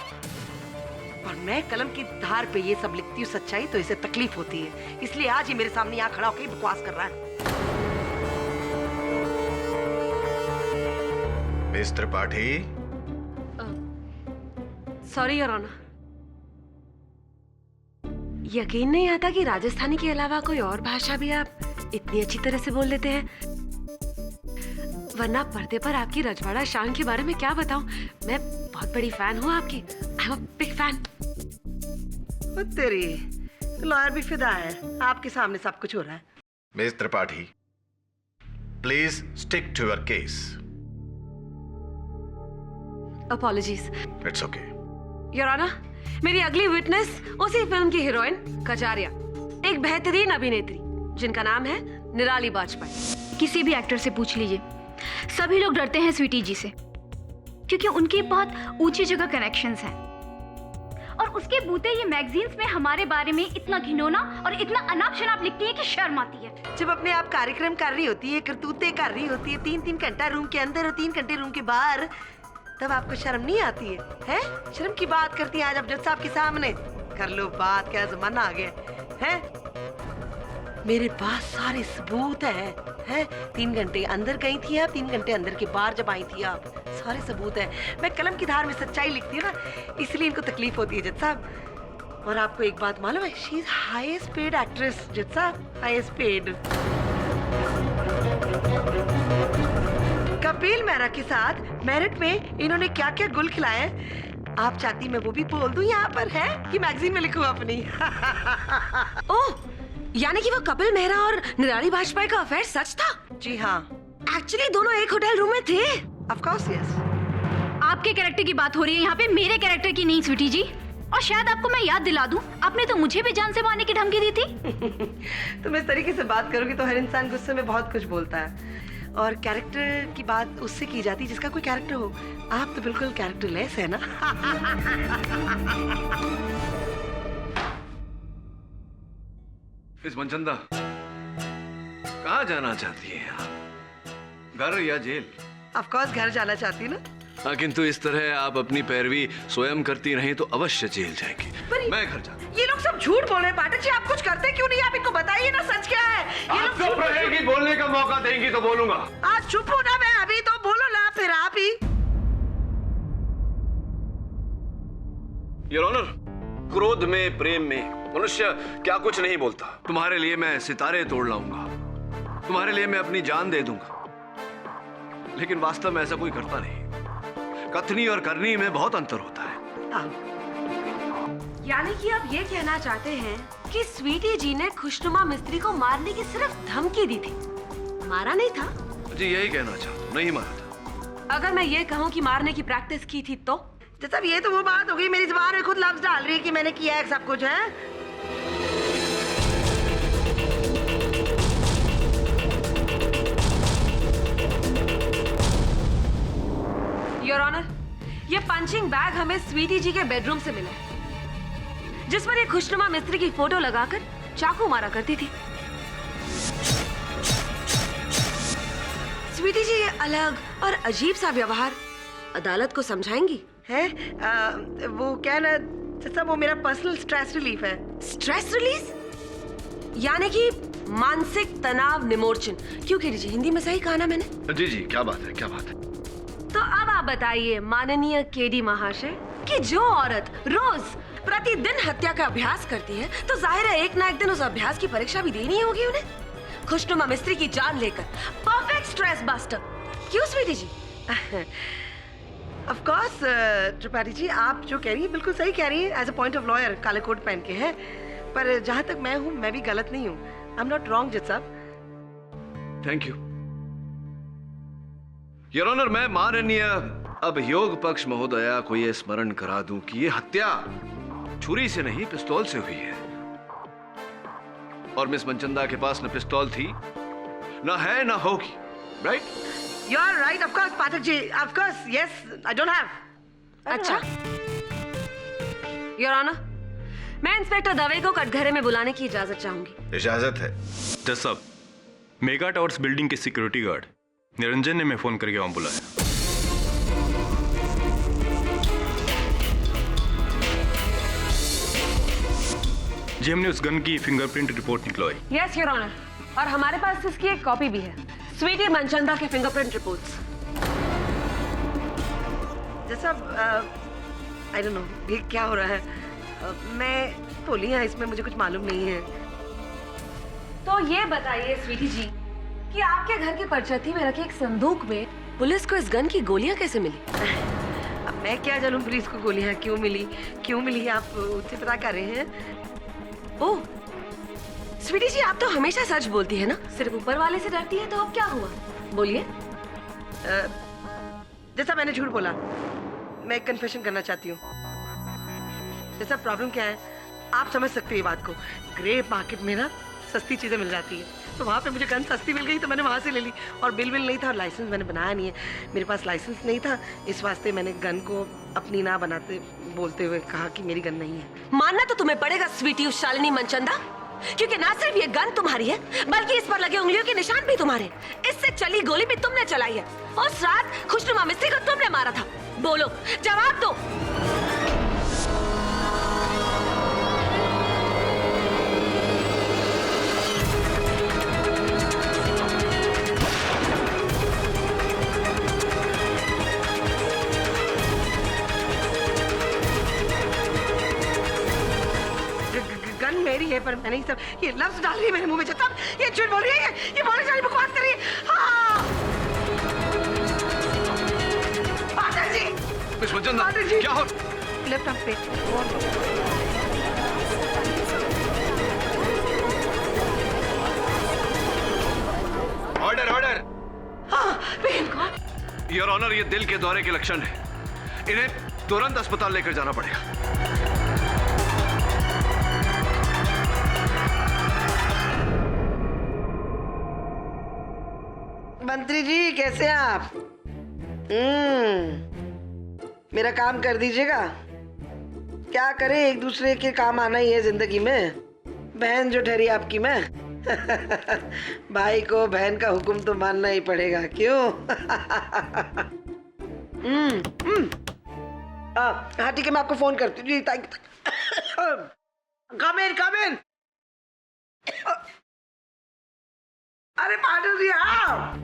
Speaker 1: और मैं कलम की धार पे ये सब लिखती हूँ सच्चाई, तो इसे तकलीफ होती है, इसलिए आज ये मेरे सामने यहाँ खड़ा होकर बकवास कर रहा है।
Speaker 5: Miss Tripathi.
Speaker 10: Sorry your honour, यकीन नहीं आता कि राजस्थानी के अलावा कोई और भाषा भी आप इतनी अच्छी तरह से बोल लेते हैं। वरना पर्दे पर आपकी रजवाड़ा शान के बारे में क्या बताऊं। मैं बहुत बड़ी फैन हूँ आपकी। I am a big fan.
Speaker 1: तेरी लॉयर भी फिदा है, आपके सामने सब कुछ हो रहा है।
Speaker 9: Miss Tripathi, please stick to your case.
Speaker 10: Apologies.
Speaker 9: It's okay.
Speaker 10: Your honour, मेरी अगली विटनेस उसी फिल्म की हीरोइन कजारिया, एक बेहतरीन अभिनेत्री जिनका नाम है निराली वाजपेयी।
Speaker 6: किसी भी एक्टर से पूछ लीजिए, सभी लोग डरते हैं स्वीटी जी से, क्योंकि उनकी बहुत ऊंची जगह कनेक्शंस हैं। और उसके बूते ये मैगजीन्स में हमारे बारे में इतना घिनौना और इतना अनाप शनाप लिखती है कि शर्म आती है।
Speaker 1: जब अपने आप कार्यक्रम कर रही होती है, करतूतें कर रही होती है, 3-3 घंटा रूम के अंदर और 3 घंटे रूम के बाहर, तब आपको शर्म नहीं आती है? हैं? शर्म की बात करती हैं आज आप जज साहब के सामने। कर लो बात, क्या जमाना आ गया है? मेरे पास सारे सबूत हैं। 3 घंटे अंदर गई थी आप, 3 घंटे अंदर के बाहर जब आई थी आप, सारे सबूत हैं। मैं कलम की धार में सच्चाई लिखती हूँ ना, इसलिए इनको तकलीफ होती है जज साहब। और आपको एक बात मालूम है, she is highest paid actress जज साहब, हाईएस्ट पेड। कपिल मेहरा के साथ मेरिट में इन्होंने क्या क्या गुल खिलाए, आप चाहती मैं वो भी बोल दूं यहाँ पर, है कि मैगजीन में लिखूं अपनी?
Speaker 10: ओह, यानी कि वो कपिल मेहरा और निराली वाजपेयी का अफेयर सच था?
Speaker 1: जी हाँ।
Speaker 10: एक्चुअली दोनों एक होटल रूम में थे।
Speaker 1: Of course yes.
Speaker 6: आपके कैरेक्टर की बात हो रही है यहाँ पे, मेरे कैरेक्टर की नहीं स्वीटी जी। और शायद आपको मैं याद दिला दूं, आपने तो मुझे भी जान से मारने की धमकी दी थी।
Speaker 1: तुम इस तरीके से बात करोगी तो हर इंसान गुस्से में बहुत कुछ बोलता है, और कैरेक्टर की बात उससे की जाती है जिसका कोई कैरेक्टर हो। आप तो बिल्कुल कैरेक्टरलेस है ना।
Speaker 9: मिस मनचंदा, कहाँ जाना चाहती हैं आप? घर या जेल?
Speaker 1: ऑफ कोर्स घर जाना चाहती ना।
Speaker 9: हाँ, किंतु इस तरह आप अपनी पैरवी स्वयं करती रहीं तो अवश्य जेल जाएंगी। मैं घर जाता हूँ।
Speaker 1: ये लोग सब झूठ बोल रहे हैं पाठक जी, आप कुछ करते क्यों नहीं? आप इनको बताइए ना सच क्या है। ये लोग
Speaker 9: चुप रहेगी, बोलने का मौका देंगी तो बोलूंगा।
Speaker 1: आज चुप हो ना, मैं अभी तो बोलो ना, फिर आप ही।
Speaker 9: योर ऑनर, क्रोध में, प्रेम में मनुष्य क्या कुछ नहीं बोलता। तुम्हारे लिए मैं सितारे तोड़ लाऊंगा, तुम्हारे लिए मैं अपनी जान दे दूंगा, लेकिन वास्तव में ऐसा कोई करता नहीं। कथनी और करनी में बहुत अंतर होता है।
Speaker 10: यानी कि आप ये कहना चाहते हैं कि स्वीटी जी ने खुशनुमा मिस्त्री को मारने की सिर्फ धमकी दी थी, मारा नहीं था?
Speaker 9: जी यही कहना चाहता हूँ, नहीं मारा था।
Speaker 10: अगर मैं ये कहूँ कि मारने की प्रैक्टिस की थी तो?
Speaker 1: जब ये तो वो बात हो गई, मेरी जुबान में खुद लफ्ज डाल रही है कि मैंने किया है सब कुछ, है?
Speaker 10: योर ऑनर, ये पंचिंग बैग हमें स्वीटी जी के बेडरूम से मिला है, जिस पर ये खुशनुमा मिस्त्री की फोटो लगाकर चाकू मारा करती थी। स्वीटी जी ये अलग और अजीब सा व्यवहार अदालत को समझाएंगी?
Speaker 1: है वो क्या ना सब, वो मेरा पर्सनल स्ट्रेस रिलीफ है।
Speaker 10: Stress release? यानी कि मानसिक तनाव निमोर्चन। क्यों कह लीजिए, हिंदी में सही कहा ना मैंने?
Speaker 9: जी जी, क्या बात है, क्या बात है।
Speaker 10: तो अब आप बताइए माननीय केडी महाशय कि जो औरत रोज प्रतिदिन हत्या का अभ्यास करती है, तो जाहिर है एक ना एक दिन उस अभ्यास की परीक्षा भी देनी होगी उन्हें। खुशनुमा मिस्त्री की जान लेकर, परफेक्ट स्ट्रेस बस्टर। क्यों स्वीटी जी?
Speaker 1: ऑफ कोर्स त्रिपाठी जी, आप जो कह रही हैं बिल्कुल सही कह रही हैं। As a point of lawyer काले कोट पहन के हैं, पर जहां तक मैं हूं, मैं भी गलत नहीं हूं। आई एम नॉट रॉन्ग जज साहब।
Speaker 9: Thank you your honour. मैं माननीय अभियोग पक्ष महोदया को यह स्मरण करा दूं कि यह हत्या छुरी से नहीं, पिस्तौल से हुई है, और मिस मनचंदा के पास न पिस्तौल थी, न है, न होगी। Right?
Speaker 1: You are right, of course Pathak ji, of course, yes, I don't have.
Speaker 10: अच्छा योर ऑनर, मैं इंस्पेक्टर दवे को कटघरे में बुलाने की इजाजत चाहूंगी।
Speaker 9: इजाजत है।
Speaker 2: जज साहब, मेगा टावर्स बिल्डिंग के सिक्योरिटी गार्ड निरंजन ने मैं फोन करके वहां बुलाया। जी, हमने उस गन की फिंगरप्रिंट रिपोर्ट निकलवाई।
Speaker 10: यस योर ऑनर, और हमारे पास इसकी एक कॉपी भी है, स्वीटी मनचंदा के फिंगरप्रिंट रिपोर्ट्स।
Speaker 1: जैसा आई डोंट नो ये क्या हो रहा है। मैं बोली है, इसमें मुझे कुछ मालूम नहीं है।
Speaker 10: तो ये बताइए स्वीटी जी कि आपके घर की परछत्ती में रखे एक संदूक में पुलिस को इस गन की गोलियां कैसे मिली?
Speaker 1: अब मैं क्या जानूं पुलिस को गोलियां क्यों मिली आप उससे पता कर रहे हैं?
Speaker 10: ओह स्वीटी जी, आप तो हमेशा सच बोलती है ना, सिर्फ ऊपर वाले से डरती है, तो अब क्या हुआ? बोलिए।
Speaker 1: जैसा मैंने झूठ बोला, मैं एक कन्फेशन करना चाहती हूँ। जैसा प्रॉब्लम क्या है आप समझ सकते हो ये बात को। ग्रे मार्केट में ना सस्ती चीजें मिल जाती है, तो वहाँ पे मुझे गन सस्ती मिल गई तो मैंने वहाँ से ले ली। और बिल नहीं था और लाइसेंस मैंने बनाया नहीं है, मेरे पास लाइसेंस नहीं था, इस वास्ते मैंने गन को अपनी ना बनाते बोलते हुए कहा कि मेरी गन नहीं है।
Speaker 10: मानना तो तुम्हें पड़ेगा स्वीटी उस शालिनी मनचंदा, क्योंकि ना सिर्फ ये गन तुम्हारी है बल्कि इस पर लगे उंगलियों के निशान भी तुम्हारे। इससे चली गोली भी तुमने चलाई है। उस रात खुशनुमा मिस्त्री को तुमने मारा था। बोलो, जवाब दो।
Speaker 1: गन मेरी है पर मैंने सब ये लफ्ज डाल रही है मेरे मुंह में। जब ये झूठ बोल रही है, ये बोलने सारी बकवास कर रही है। हाँ पाठक जी,
Speaker 9: मिस मनचंदा,
Speaker 1: पाठक जी,
Speaker 9: क्या हो?
Speaker 1: लेफ्ट आर्म पे
Speaker 9: ऑर्डर ऑर्डर।
Speaker 1: हाँ कौन?
Speaker 9: योर ऑनर, ये दिल के दौरे के लक्षण है, इन्हें तुरंत अस्पताल लेकर जाना पड़ेगा।
Speaker 1: मंत्री जी कैसे हैं आप? मेरा काम कर दीजिएगा। क्या करें, एक दूसरे के काम आना ही है जिंदगी में। बहन जो ठहरी आपकी मैं भाई को बहन का हुक्म तो मानना ही पड़ेगा, क्यों? हाँ ठीक है, मैं आपको फोन करती हूँ जी। कम इन। अरे पाठक जी आप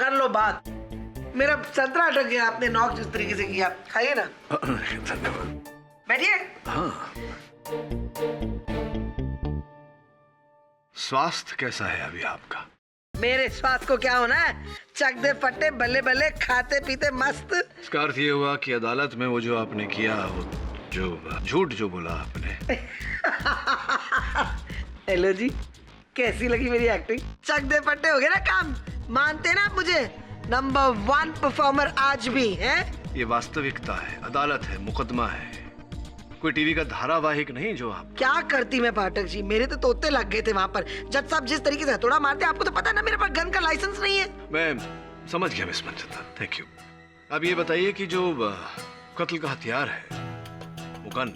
Speaker 1: कर लो बात। मेरा संतरा अटक गया, आपने नॉक जिस तरीके से किया। खाइए ना।
Speaker 9: धन्यवाद।
Speaker 1: बैठिए।
Speaker 9: हाँ, स्वास्थ्य कैसा है अभी आपका?
Speaker 1: मेरे स्वास्थ्य को क्या होना है, चक दे फटे बल्ले बल्ले, खाते पीते मस्त।
Speaker 9: इसका अर्थ ये हुआ कि अदालत में वो जो आपने किया, वो जो झूठ जो बोला आपने।
Speaker 1: हेलो जी, कैसी लगी मेरी एक्टिंग? चक दे फटे हो गए ना काम। मानते ना आप मुझे नंबर 1 परफॉर्मर आज भी है?
Speaker 9: ये वास्तविकता है, अदालत है, मुकदमा है, कोई टीवी का धारावाहिक नहीं जो आप।
Speaker 1: क्या करती मैं पाठक जी, मेरे तो तोते लग गए थे वहाँ पर। जज साहब जिस तरीके से हथौड़ा मारते, आपको तो पता है ना मेरे पास गन का लाइसेंस नहीं है।
Speaker 9: मैं समझ गया मिस मनचंदा, थैंक यू। अब ये बताइए कि जो कत्ल का हथियार है, वो गन,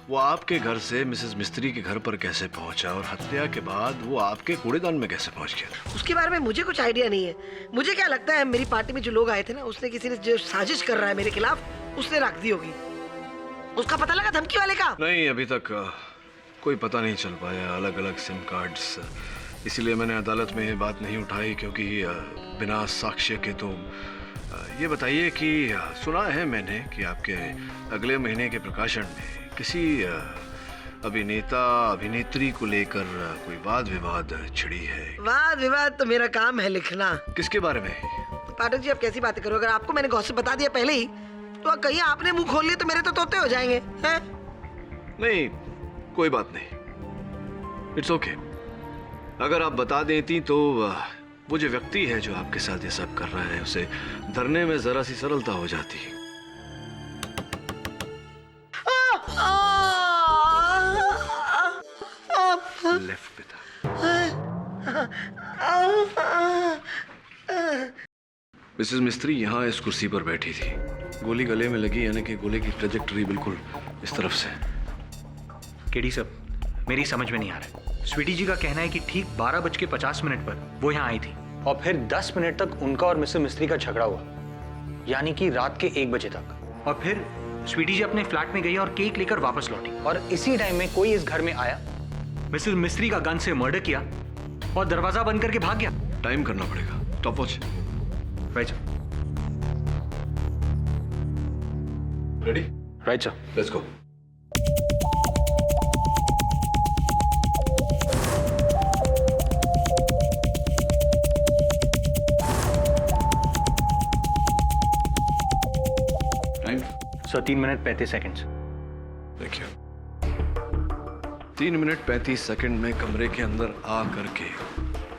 Speaker 9: वो आपके घर से मिसेस मिस्त्री के घर पर कैसे पहुंचा और हत्या के बाद वो आपके कूड़ेदान में कैसे पहुंच गया?
Speaker 1: उसके बारे में मुझे कुछ आइडिया नहीं है। मुझे क्या लगता है मेरी पार्टी में जो लोग आए थे ना, उसने किसी ने जो साजिश कर रहा है मेरे खिलाफ, उसने रख दी होगी। उसका पता लगा धमकी वाले का?
Speaker 9: नहीं, अभी तक कोई पता नहीं चल पाया। अलग अलग सिम कार्ड्स, इसीलिए मैंने अदालत में ये बात नहीं उठाई, क्योंकि बिना साक्ष्य के। तो ये बताइए कि सुना है मैंने कि आपके अगले महीने के प्रकाशन में किसी अभिनेता अभिनेत्री को लेकर कोई वाद विवाद छिड़ी है।
Speaker 1: वाद विवाद तो मेरा काम है लिखना।
Speaker 9: किसके बारे में?
Speaker 1: पाठक जी आप कैसी बातें करो, अगर आपको मैंने गॉसिप बता दिया पहले ही, तो कहीं आपने मुंह खोल लिया तो मेरे तो तोते हो जाएंगे हैं?
Speaker 9: नहीं, कोई बात नहीं, इट्स ओके। अगर आप बता देती तो वो जो व्यक्ति है जो आपके साथ ये सब कर रहा है, उसे धरने में जरा सी सरलता हो जाती। लेफ्ट पे था। मिसेस मिस्त्री यहाँ इस कुर्सी पर बैठी थी, गोली गले में लगी, यानी कि गोली की ट्रेजेक्टरी बिल्कुल इस तरफ से।
Speaker 11: केडी साहब, मेरी समझ में नहीं आ रहा है। स्वीटी जी का कहना है कि ठीक 12:50 पर वो यहाँ आई थी
Speaker 12: और फिर 10 मिनट तक उनका और मिसेस मिस्त्री का झगड़ा हुआ, यानी कि रात के 1 बजे तक।
Speaker 11: और फिर स्वीटी जी अपने फ्लैट में गई और केक लेकर वापस लौटी,
Speaker 12: और इसी टाइम में कोई इस घर में आया,
Speaker 11: मिसेस मिस्त्री का गन से मर्डर किया और दरवाजा बंद करके भाग गया।
Speaker 9: टाइम करना पड़ेगा, top watch.
Speaker 11: Right sir.
Speaker 9: Ready?
Speaker 12: Right sir.
Speaker 9: Let's go. Time
Speaker 12: sir 3 minute 35 seconds.
Speaker 9: देखिए 3 मिनट 35 सेकंड में कमरे के अंदर आ करके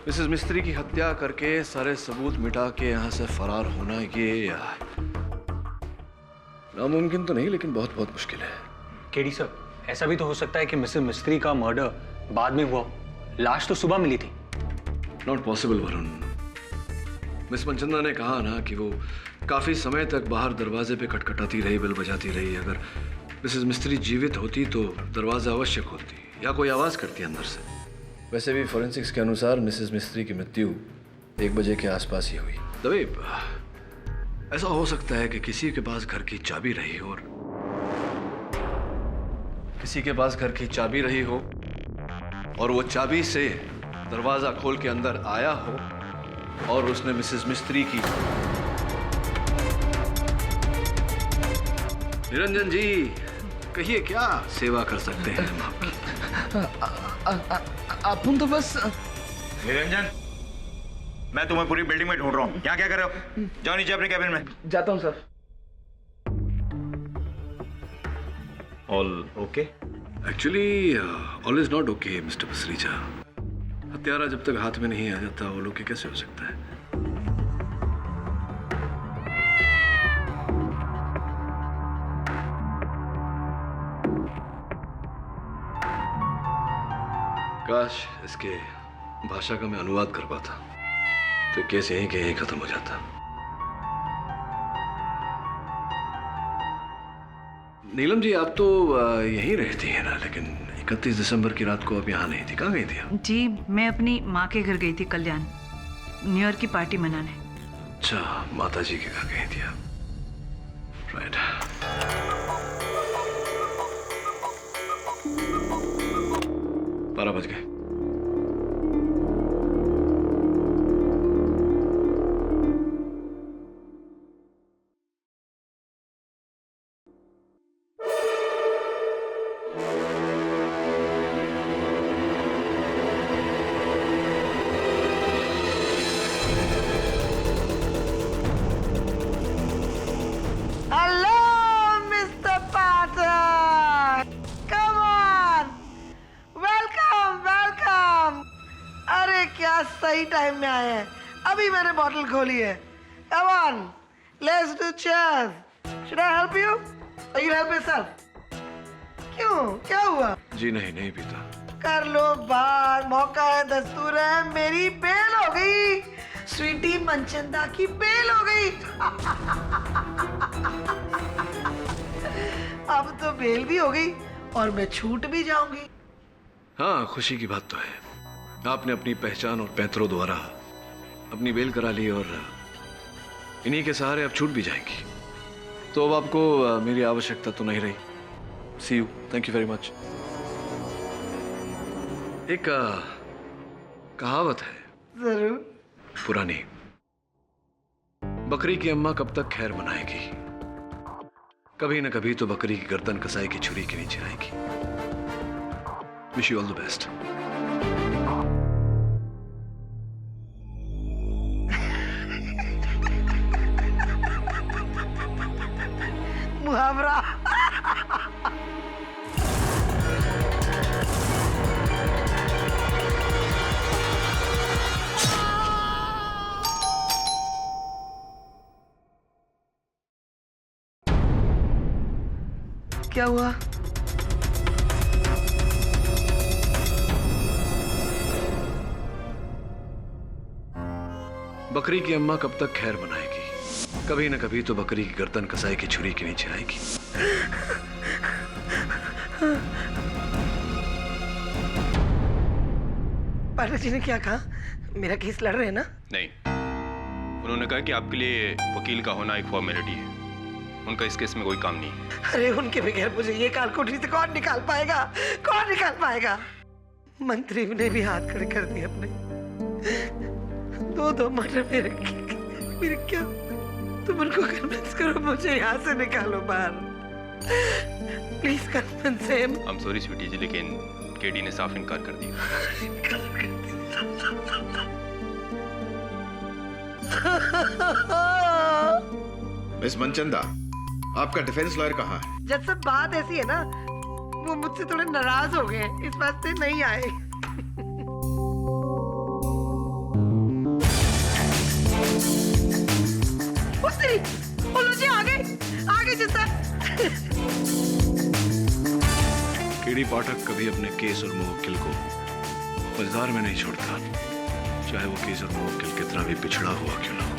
Speaker 9: मिसेस मिस्त्री की हत्या करके सारे सबूत मिटा के यहाँ से फरार होना, ये नामुमकिन तो नहीं लेकिन बहुत बहुत मुश्किल है।
Speaker 12: केडी सर, ऐसा भी तो हो सकता है कि मिसेस मिस्त्री का मर्डर बाद में हुआ, लाश तो सुबह मिली थी।
Speaker 9: Not possible Varun. Miss Manchanda ने कहा ना कि वो काफी समय तक बाहर दरवाजे पे खटखटाती रही, बेल बजाती रही। अगर मिसेस मिस्त्री जीवित होती तो दरवाजा अवश्य खोलती या कोई आवाज करती अंदर से। वैसे भी फोरेंसिक्स के अनुसार मिसेस मिस्त्री की मृत्यु 1 बजे के आसपास ही हुई। दबे ऐसा हो सकता है कि किसी के पास घर की चाबी रही हो, और वो चाबी से दरवाजा खोल के अंदर आया हो और उसने मिसेस मिस्त्री की। निरंजन जी कहिए, क्या सेवा कर सकते हैं हम आपकी?
Speaker 7: अपन तो बस।
Speaker 5: निरंजन, मैं तुम्हें पूरी बिल्डिंग में ढूंढ रहा हूँ, यहाँ क्या कर रहे हो? जाओ नीचे अपने कैबिन में।
Speaker 7: जाता हूँ sir.
Speaker 5: All okay?
Speaker 9: Actually all is not okay mister Basrija. हत्यारा जब तक हाथ में नहीं आ जाता वो लोग कैसे हो सकता है? काश इसके भाषा का मैं अनुवाद कर पाता तो केस यहीं के यहीं खत्म हो जाता। नीलम जी, आप तो यहीं रहती हैं ना, लेकिन 31 दिसंबर की रात को आप यहाँ नहीं थी। कहाँ गई थी आप?
Speaker 13: जी मैं अपनी माँ के घर गई थी कल्याण, न्यू ईयर की पार्टी मनाने।
Speaker 9: अच्छा, माता जी के घर गई थी आप। राइट। 12 बज गए।
Speaker 1: सही टाइम में आए हैं, अभी मैंने बॉटल खोली है। Come on, let's do cheers. Should I help you? Or you help yourself? क्यों? क्या हुआ?
Speaker 9: जी नहीं पीता।
Speaker 1: कर लो बात, मौका है, दस्तूर है। मेरी बेल हो गई, स्वीटी मनचंदा की बेल हो गई। अब तो बेल भी हो गई और मैं छूट भी जाऊंगी।
Speaker 9: हाँ, खुशी की बात तो है। आपने अपनी पहचान और पैंतरों द्वारा अपनी बेल करा ली और इन्हीं के सहारे अब छूट भी जाएंगी। तो अब आपको मेरी आवश्यकता तो नहीं रही। See you, thank you very much. एक कहावत है
Speaker 1: जरूर।
Speaker 9: पुरानी, बकरी की अम्मा कब तक खैर मनाएगी? कभी न कभी तो बकरी की गर्दन कसाई की छुरी के नीचे आएगी। Wish you all the best.
Speaker 1: मुहावरा। क्या हुआ?
Speaker 9: बकरी की अम्मा कब तक खैर मनाएगी? कभी न कभी तो बकरी की गर्दन कसाई की छुरी के नीचे आएगी।
Speaker 1: पाटिल जी ने क्या कहा? मेरा केस लड़ रहे हैं ना?
Speaker 2: नहीं, उन्होंने कहा कि आपके लिए वकील का होना एक फॉर्मेलिटी है। उनका इस केस में कोई काम नहीं है।
Speaker 1: अरे उनके बगैर मुझे ये कालकोठरी से कौन निकाल पाएगा? कौन निकाल पाएगा? मंत्री ने भी हाथ खड़े कर दिए अपने। 2 मर्डर मेरे क्या? तुम उनको कन्विंस करो, मुझे यहाँ से निकालो बाहर। Please convince him.
Speaker 2: I'm sorry sweetie ji, लेकिन केडी ने साफ इनकार कर दिया।
Speaker 5: मिस मनचंदा,
Speaker 9: आपका डिफेंस लॉयर कहाँ है?
Speaker 1: जज साहब बात ऐसी है ना, वो मुझसे थोड़े नाराज हो गए हैं, इस वास्ते नहीं आए। आगे जज साहब।
Speaker 9: केडी पाठक कभी अपने केस और मुवक्किल को मजेदार में नहीं छोड़ता, चाहे वो केस और मुवक्किल कितना भी पिछड़ा हुआ क्यों ना हो।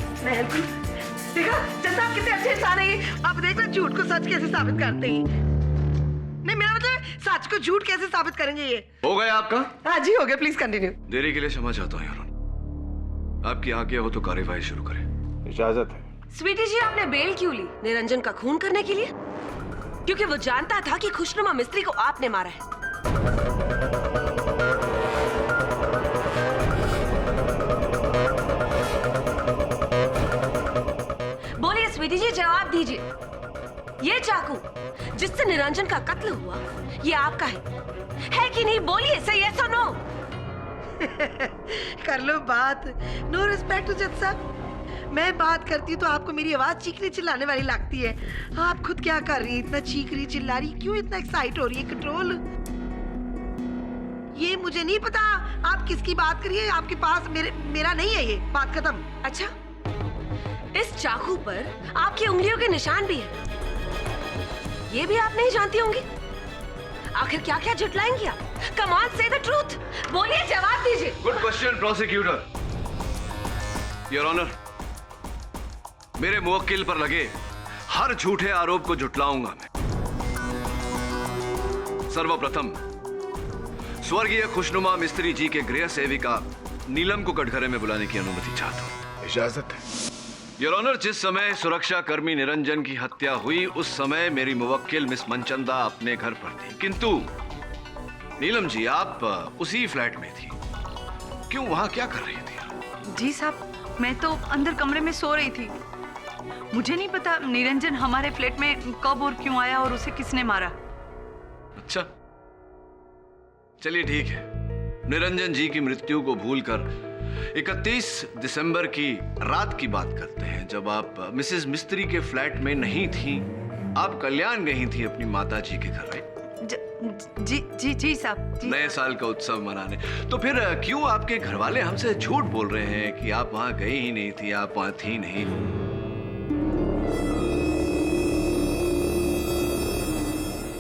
Speaker 1: देखा जज साहब कितने अच्छे इंसान है ये। आप देख रहे झूठ को सच कैसे साबित करते हैं। नहीं मेरा मतलब सच को झूठ कैसे साबित करेंगे ये।
Speaker 9: हो गया आपका?
Speaker 1: हाँ जी हो गया, प्लीज कंटिन्यू।
Speaker 9: देरी के लिए क्षमा चाहता हूँ यार, आपकी आज्ञा हो तो कार्यवाही शुरू करें।
Speaker 12: इजाजत है।
Speaker 10: स्वीटी जी आपने बेल क्यों ली? निरंजन का खून करने के लिए? क्योंकि वो जानता था कि खुशनुमा मिस्त्री को आपने मारा है। बोलिए स्वीटी जी, जवाब दीजिए। ये चाकू जिससे निरंजन का कत्ल हुआ, ये आपका है कि नहीं? बोलिए, सही yes or no?
Speaker 1: कर लो बात। नो रिस्पेक्ट टू जज साहब। मैं बात करती हूँ तो आपको मेरी आवाज चीखने चिल्लाने वाली लगती है। आप खुद क्या कर रही हैं? इतना चीख रही चिल्ला रही क्यों? इतना एक्साइट हो रही है? कंट्रोल। ये मुझे नहीं पता आप किसकी बात करिए। आपके पास मेरा नहीं है ये। बात खत्म।
Speaker 10: अच्छा, इस चाकू पर आपकी उंगलियों के निशान भी है, ये भी आप नहीं जानती होंगी। आखिर क्या क्या झुटलाएंगी आप? Come on, say the truth. बोलिए, जवाब दीजिए।
Speaker 9: Good question prosecutor. Your honour, मेरे मुवक्किल पर लगे हर झूठे आरोप को झुटलाऊंगा मैं। सर्वप्रथम स्वर्गीय खुशनुमा मिस्त्री जी के गृह सेविका नीलम को कटघरे में बुलाने की अनुमति चाहता हूं।
Speaker 12: इजाजत है।
Speaker 9: योर ऑनर, जिस समय सुरक्षा कर्मी निरंजन की हत्या हुई उस समय मेरी मुवक्किल मिस मनचंदा अपने घर पर थी, किंतु नीलम जी आप उसी फ्लैट में थी। क्यों, वहां क्या कर रही थी?
Speaker 13: जी साहब, मैं तो अंदर कमरे में सो रही थी। मुझे नहीं पता निरंजन हमारे फ्लैट में कब और क्यों आया और उसे किसने मारा।
Speaker 9: अच्छा, चलिए ठीक है। निरंजन जी की मृत्यु को भूलकर 31 दिसंबर की रात की बात करते हैं, जब आप मिसेस मिस्त्री के फ्लैट में नहीं थी, आप कल्याण गई थी अपनी माता जी के घर में।
Speaker 13: जी साहब।
Speaker 9: नए साल का उत्सव मनाने। तो फिर क्यों आपके घर वाले हमसे झूठ बोल रहे हैं कि आप वहां गई ही नहीं थी, आप वहां थी नहीं?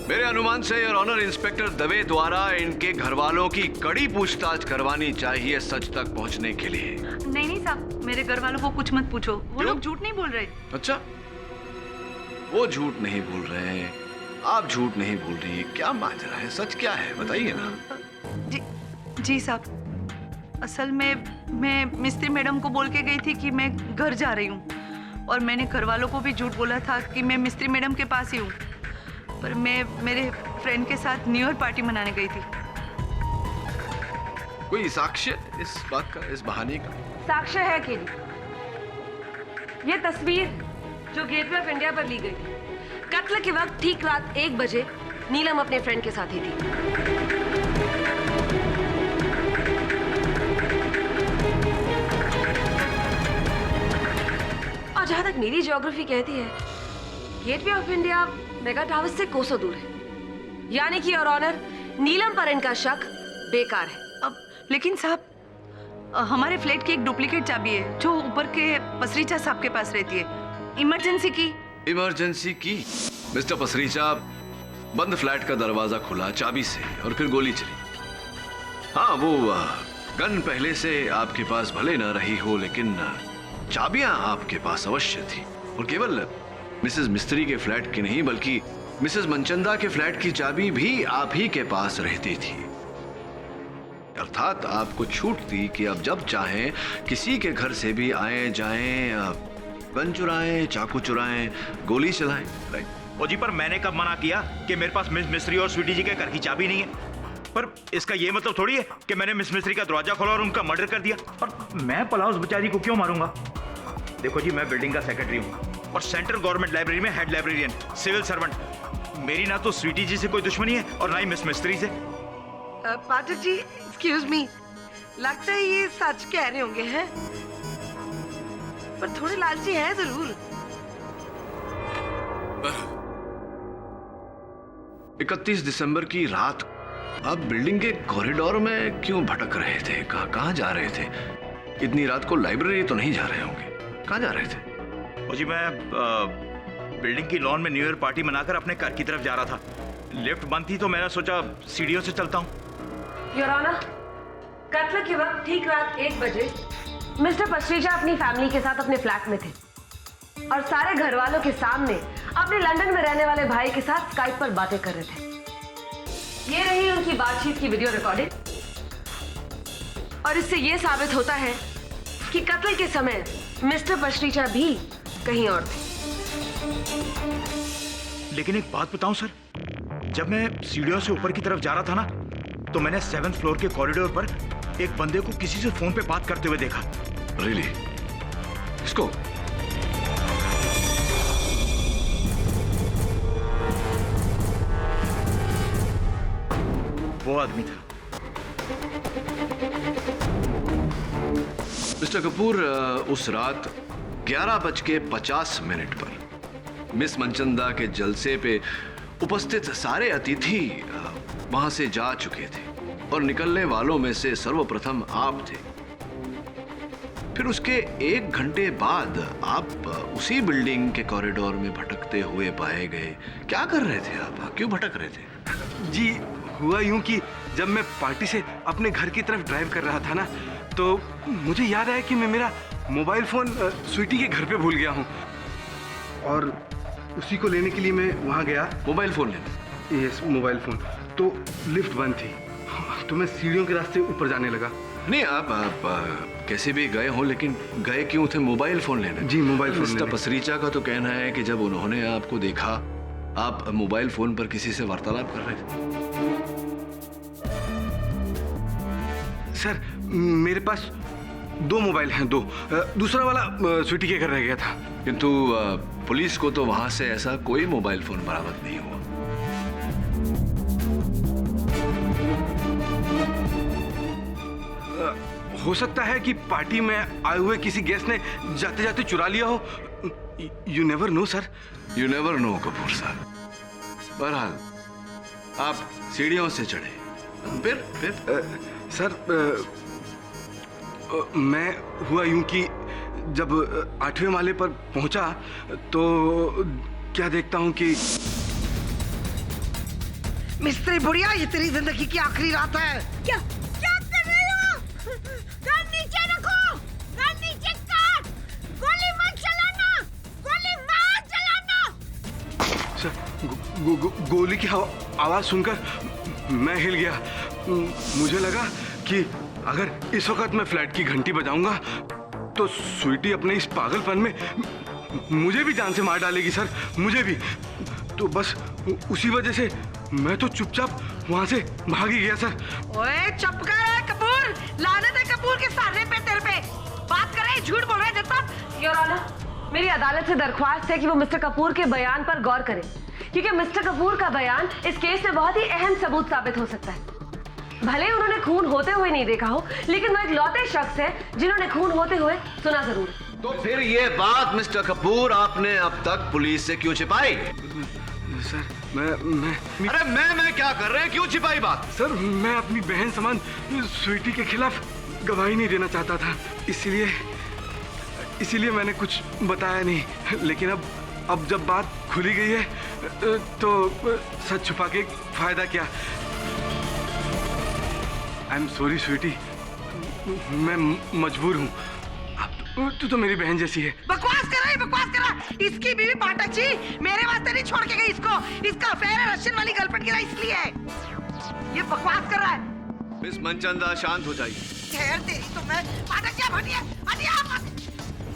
Speaker 9: मेरे अनुमान से योर ऑनर इंस्पेक्टर दवे द्वारा इनके घर वालों की कड़ी पूछताछ करवानी चाहिए सच तक पहुंचने के लिए।
Speaker 13: नहीं साहब, मेरे घर वालों को कुछ मत पूछो, वो लोग झूठ नहीं बोल रहे।
Speaker 9: अच्छा, वो झूठ नहीं बोल रहे हैं, आप झूठ नहीं बोल रही, क्या माजरा है? सच क्या है बताइए ना।
Speaker 13: जी साहब, असल में मैं मिस्त्री मैडम को बोल के गई थी कि मैं घर जा रही हूँ, और मैंने घर वालों को भी झूठ बोला था कि मैं मिस्त्री मैडम के पास ही हूँ, पर मैं मेरे फ्रेंड के साथ न्यू ईयर पार्टी मनाने गई थी।
Speaker 9: कोई साक्ष्य इस बात का, इस बहाने का?
Speaker 10: साक्ष्य है कि ये तस्वीर जो गेटवे ऑफ इंडिया पर ली गई थी, कत्ल के वक्त ठीक रात 1 बजे नीलम अपने फ्रेंड के साथ ही थी। और जहां तक मेरी ज्योग्राफी कहती है, gateway of India mega tower से कोसों दूर है, यानी कि योर ऑनर नीलम पर इनका शक बेकार है।
Speaker 13: अब लेकिन साहब, हमारे फ्लैट की एक डुप्लीकेट चाबी है जो ऊपर के पसरीचा साहब के पास रहती है। इमरजेंसी की मिस्टर
Speaker 9: पसरीचा, बंद फ्लैट का दरवाजा खुला चाबी से और फिर गोली चली। हाँ, वो गन पहले से आपके पास भले न रही हो, लेकिन चाबियां आपके पास अवश्य थी, और केवल मिसेस मिस्त्री के फ्लैट की नहीं बल्कि मिसेस मनचंदा के फ्लैट की चाबी भी आप ही के पास रहती थी। अर्थात आपको छूट थी कि आप जब चाहें किसी के घर से भी आए जाएं, गन चुराएं, चाकू चुराएं, गोली चलाएं। राइट।
Speaker 5: ओ जी, पर मैंने कब मना किया कि मेरे पास मिस मिस्त्री और स्वीटी जी के घर की चाबी नहीं है? पर इसका ये मतलब थोड़ी है कि मैंने मिस मिस्त्री का दरवाजा खोला और उनका मर्डर कर दिया। और मैं पलाउस बेचारी को क्यों मारूंगा? देखो जी, मैं बिल्डिंग का सेक्रेटरी हूँ और सेंट्रल गवर्नमेंट लाइब्रेरी में हेड लाइब्रेरियन, सिविल सर्वेंट। मेरी ना तो स्वीटी जी से कोई दुश्मनी है और ना ही मिस मिस्त्री से।
Speaker 1: पाठक जी, एक्सक्यूज मी, लगता है ये सच कह रहे होंगे हैं, पर थोड़े लालची हैं जरूर।
Speaker 9: 31 दिसंबर की रात आप बिल्डिंग के कॉरिडोर में क्यों भटक रहे थे? कहाँ जा रहे थे? इतनी रात को लाइब्रेरी तो नहीं जा रहे होंगे, कहाँ जा रहे थे?
Speaker 5: वो जी मैं बिल्डिंग की लॉन में न्यू ईयर पार्टी मनाकर अपने घर की तरफ जा रहा था। लिफ्ट बंद थी तो मैंने सोचा सीढ़ियों से चलता हूँ।
Speaker 10: योर ऑनर, कत्ल के वक्त ठीक रात 1 बजे मिस्टर पसरीचा अपनी फैमिली के साथ अपने फ्लैट में थे और सारे घर वालों के सामने अपने लंदन में रहने वाले भाई के साथ स्काइप पर बातें कर रहे थे। ये रही उनकी बातचीत की वीडियो रिकॉर्डिंग और इससे ये साबित होता है कि कत्ल के समय मिस्टर पसरीचा भी कहीं और थे।
Speaker 5: लेकिन एक बात बताऊं सर, जब मैं सीढ़ियों से ऊपर की तरफ जा रहा था ना, तो मैंने 7th फ्लोर के कॉरिडोर पर एक बंदे को किसी से फोन पे बात करते हुए देखा।
Speaker 9: रियली? इसको?
Speaker 5: वो आदमी था।
Speaker 9: मिस्टर कपूर, उस रात 11:50 पर मिस मनचंदा के जलसे पे उपस्थित सारे अतिथि वहां से जा चुके थे और निकलने वालों में से सर्वप्रथम आप थे। फिर उसके 1 घंटे बाद आप उसी बिल्डिंग के कॉरिडोर में भटकते हुए पाए गए। क्या कर रहे थे आप? क्यों भटक रहे थे?
Speaker 14: जी, हुआ यूं कि जब मैं पार्टी से अपने घर की तरफ ड्राइव कर रहा था ना, तो मुझे याद आया कि मैं मेरा मोबाइल फोन स्वीटी के घर पे भूल गया हूँ और उसी को लेने के लिए मैं वहाँ गया।
Speaker 9: मोबाइल फोन लेने?
Speaker 14: Yes, mobile phone. तो लिफ्ट बंद थी तो मैं सीढ़ियों के रास्ते ऊपर जाने लगा।
Speaker 9: नहीं, आप कैसे भी गए हो, लेकिन गए क्यों थे मोबाइल फोन लेने?
Speaker 14: जी, मोबाइल फोन।
Speaker 9: मिस्टर पसरीचा का तो कहना है कि जब उन्होंने आपको देखा, आप मोबाइल फोन पर किसी से वार्तालाप कर रहे थे।
Speaker 14: सर, मेरे पास 2 मोबाइल हैं, 2। दूसरा वाला स्वीटी के घर रह गया था।
Speaker 9: किंतु पुलिस को तो वहां से ऐसा कोई मोबाइल फोन बरामद नहीं हुआ।
Speaker 14: हो सकता है कि पार्टी में आए हुए किसी गेस्ट ने जाते जाते चुरा लिया हो। You never know sir.
Speaker 9: You never know Kapoor साहब। बहरहाल आप सीढ़ियों से चढ़े, फिर
Speaker 14: सर, मैं हुआ यूं कि जब 8वें माले पर पहुंचा तो क्या देखता हूं कि
Speaker 1: मिस्त्री बुढ़िया, ये तेरी जिंदगी की आखिरी रात है।
Speaker 8: क्या कर रहे हो? गन नीचे रखो, गन नीचे कर, गोली मत चलाना, गोली मत चलाना।
Speaker 14: सर, गोली की आवाज सुनकर मैं हिल गया। मुझे लगा कि अगर इस वक्त मैं फ्लैट की घंटी बजाऊंगा तो स्वीटी अपने इस पागलपन में मुझे भी जान से मार डालेगी सर, मुझे भी। तो बस उसी वजह से मैं तो चुपचाप वहां से भाग ही गया सर।
Speaker 1: ओए चुप कर कपूर, लानत है कपूर के सारे पे तेरे पे। बात कर रहे, झूठ बोल रहे हैं जब।
Speaker 10: योर ऑनर, मेरी अदालत से दरख्वास्त है कि वो मिस्टर कपूर के बयान पर गौर करें, क्योंकि मिस्टर कपूर का बयान इस केस में बहुत ही अहम सबूत साबित हो सकता है। भले ही उन्होंने खून होते हुए नहीं देखा हो, लेकिन वो एक लौते शख्स है जिन्होंने खून होते हुए सुना जरूर।
Speaker 9: तो फिर ये बात मिस्टर कपूर आपने अब तक पुलिस से क्यों छिपाई?
Speaker 14: सर, मैं
Speaker 9: अरे मैं क्या कर रहे हैं? क्यों छिपाई बात?
Speaker 14: सर, मैं अपनी बहन समान स्वीटी के खिलाफ गवाही नहीं देना चाहता था, इसीलिए मैंने कुछ बताया नहीं। लेकिन अब जब बात खुली गई है तो सच छुपा के फायदा क्या। आई एम सॉरी स्वीटी, मैं मजबूर हूँ। तू तो मेरी बहन जैसी है।
Speaker 1: बकवास कर रहा है, बकवास कर रहा है। इसकी बीवी पाठक जी मेरे वास्ते नहीं छोड़ के गई इसको। इसका अफेयर है रशियन वाली गर्लफ्रेंड के साथ, इसलिए ये बकवास कर रहा है।
Speaker 9: मिस मनचंदा, शांत हो जाइए।
Speaker 1: खैर तेरी तो मैं। पाठक जी हटिए, हटिए आप।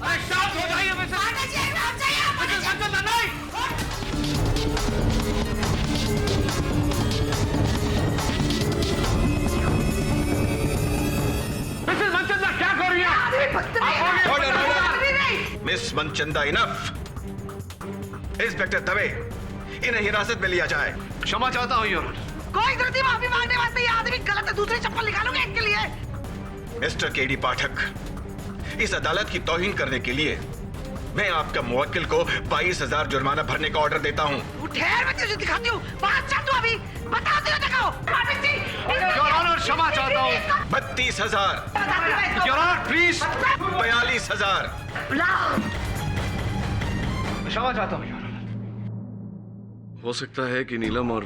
Speaker 3: अरे शांत हो जाइए।
Speaker 1: पाठक जी हट जाइए आप।
Speaker 3: मिसेस मनचंदा क्या कर रही है?
Speaker 5: Miss Manchanda, enough. Inspector Dave, इन्हें हिरासत में लिया जाए।
Speaker 9: क्षमा चाहता हूँ योर ऑनर।
Speaker 1: कोई गलती माफी मांगने वास्ते ये आदमी गलत है। दूसरी चप्पल निकालूंगा इसके लिए।
Speaker 5: मिस्टर केडी पाठक, इस अदालत की तौहीन करने के लिए मैं आपका मुवक्किल को 22,000 जुर्माना भरने का ऑर्डर देता हूँ।
Speaker 1: ठहर, मैं तुझे दिखाती हूँ। बाहर चल तू अभी, बताओ तुझे दिखाओ।
Speaker 5: योर ऑनर, क्षमा चाहता हूँ। 32,000। Your honour please. 42,000।
Speaker 3: क्षमा चाहता हूँ।
Speaker 9: हो सकता है कि नीलम और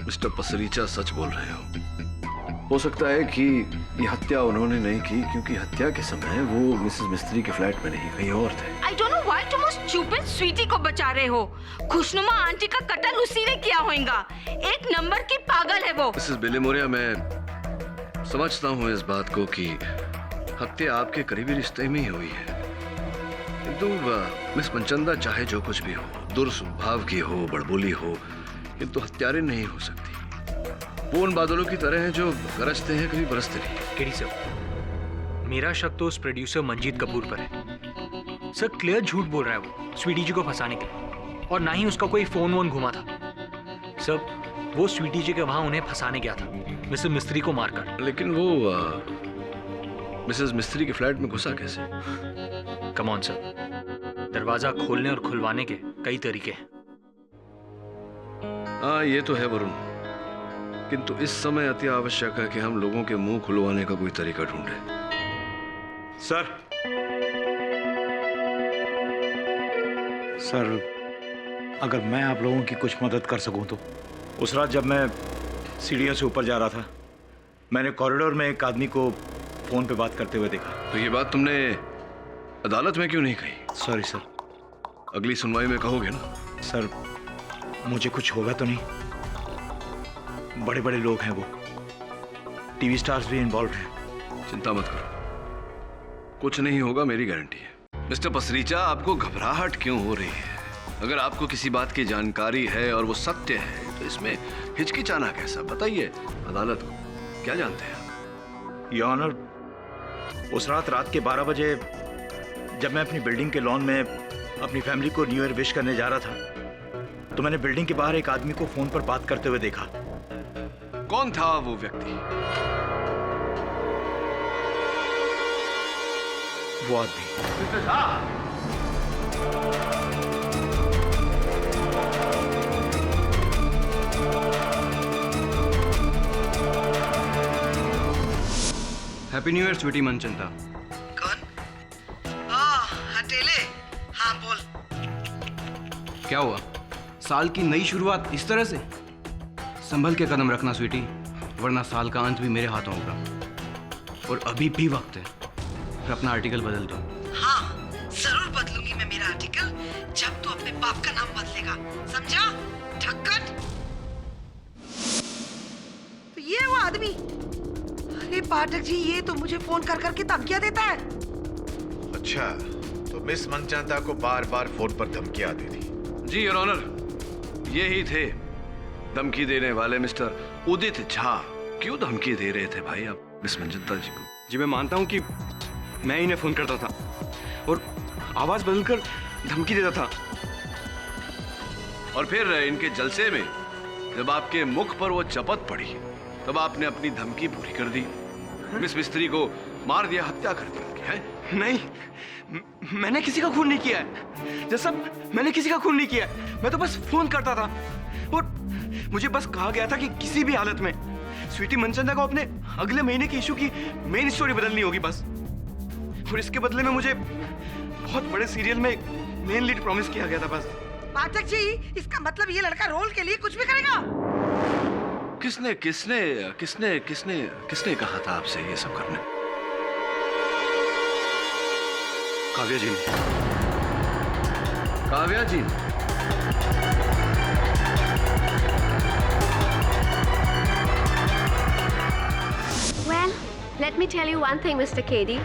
Speaker 9: मिस्टर पसरीचा सच बोल रहे हो सकता है कि ये हत्या उन्होंने नहीं की क्योंकि हत्या के समय वो मिसेस मिस्त्री के फ्लैट में नहीं, कहीं और थे।
Speaker 8: I don't know why तुम उस stupid स्वीटी को बचा रहे हो। खुशनुमा आंटी का कत्ल उसी ने किया होगा। एक नंबर की पागल है वो।
Speaker 9: मिसेस बेलेमोरिया, मैं समझता हूँ इस बात को कि हत्या आपके करीबी रिश्ते में ही हुई है, किंतु मिस मनचंदा चाहे जो कुछ भी हो, दुर्स्वभाव की हो, बड़बोली हो, किंतु हत्यारे नहीं हो सकती। वो उन बादलों की तरह हैं जो गरजते हैं कभी बरसते नहीं।
Speaker 11: केडी सर, मेरा शक तो उस प्रोड्यूसर मंजीत कपूर पर है। सर क्लियर झूठ बोल रहा है वो स्वीटी जी को फंसाने के लिए, और ना ही उसका कोई फोन वोन घुमा था। सर वो स्वीटी जी के वहां उन्हें फंसाने गया था, मिसेस मिस्त्री को मारकर।
Speaker 9: लेकिन वो मिसेस मिस्त्री के फ्लैट में घुसा कैसे?
Speaker 11: कम ऑन सर, दरवाजा खोलने और खुलवाने के कई तरीके हैं।
Speaker 9: हाँ ये तो है वरुण, किंतु इस समय अति आवश्यक है कि हम लोगों के मुंह खुलवाने का कोई तरीका ढूंढें।
Speaker 5: सर
Speaker 12: अगर मैं आप लोगों की कुछ मदद कर सकूं तो।
Speaker 5: उस रात जब मैं सीढ़ियों से ऊपर जा रहा था, मैंने कॉरिडोर में एक आदमी को फोन पे बात करते हुए देखा।
Speaker 9: तो ये बात तुमने अदालत में क्यों नहीं कही?
Speaker 12: Sorry sir.
Speaker 9: अगली सुनवाई में कहोगे ना?
Speaker 12: सर मुझे कुछ होगा तो नहीं? बड़े बड़े लोग हैं वो, टीवी स्टार्स भी इन्वॉल्व हैं।
Speaker 9: चिंता मत करो, कुछ नहीं होगा, मेरी गारंटी है। मिस्टर पसरीचा, आपको घबराहट क्यों हो रही है? अगर आपको किसी बात की जानकारी है और वो सत्य है तो इसमें हिचकिचाना कैसा? बताइए अदालत को, क्या जानते हैं?
Speaker 5: योर ऑनर, उस रात के 12 बजे जब मैं अपनी बिल्डिंग के लॉन में अपनी फैमिली को न्यू ईयर विश करने जा रहा था, तो मैंने बिल्डिंग के बाहर एक आदमी को फोन पर बात करते हुए देखा।
Speaker 9: कौन था वो व्यक्ति?
Speaker 5: वो आदमी।
Speaker 7: Happy new year sweetie Manchanda.
Speaker 1: कौन? हटेले। हाँ बोल।
Speaker 7: क्या हुआ? साल की नई शुरुआत इस तरह से? संभल के कदम रखना स्वीटी, वरना साल का अंत भी मेरे हाथों होगा। और अभी भी वक्त है, फिर अपना आर्टिकल बदल दो।
Speaker 1: हाँ जरूर बदलूंगी मैं मेरा आर्टिकल, जब तू अपने बाप का नाम बदलेगा, समझा? ठक्कट। तो ये वो आदमी? अरे पाठक जी, ये तो मुझे फोन कर करके धमकियां देता है।
Speaker 5: अच्छा, तो मिस मनचंदा को बार बार फोन पर धमकियां आती थी?
Speaker 9: जी योर ऑनर, ये ही थे धमकी देने वाले मिस्टर उदित झा। क्यों धमकी दे रहे थे भाई आप मिस मनचंदा जी को?
Speaker 7: जी मैं मानता हूँ कि मैं इन्हें फोन करता था और आवाज बदलकर धमकी देता था।
Speaker 9: और फिर इनके जलसे में जब आपके मुख पर वो चपत पड़ी, तब आपने अपनी धमकी पूरी कर दी, मिस मिस्त्री को मार दिया, हत्या कर दी उनकी, है?
Speaker 7: नहीं, मैंने किसी का खून नहीं किया है। जैसा मैंने किसी का खून नहीं किया है, मैं तो बस फोन करता था और मुझे बस कहा गया था कि किसी भी हालत में स्वीटी मनचंदा को अपने अगले महीने की इशू की मेन स्टोरी बदलनी होगी बस। और इसके बदले में मुझे बहुत बड़े सीरियल में मेन लीड प्रॉमिस किया गया था बस।
Speaker 1: पाठक जी, इसका मतलब ये लड़का रोल के लिए कुछ भी करेगा?
Speaker 9: किसने किसने किसने किसने किसने कहा था आपसे ये सब करने?
Speaker 7: काव्या जी ने।
Speaker 9: काव्या जी?
Speaker 4: Well, let me tell you one thing, Mr. Kedi.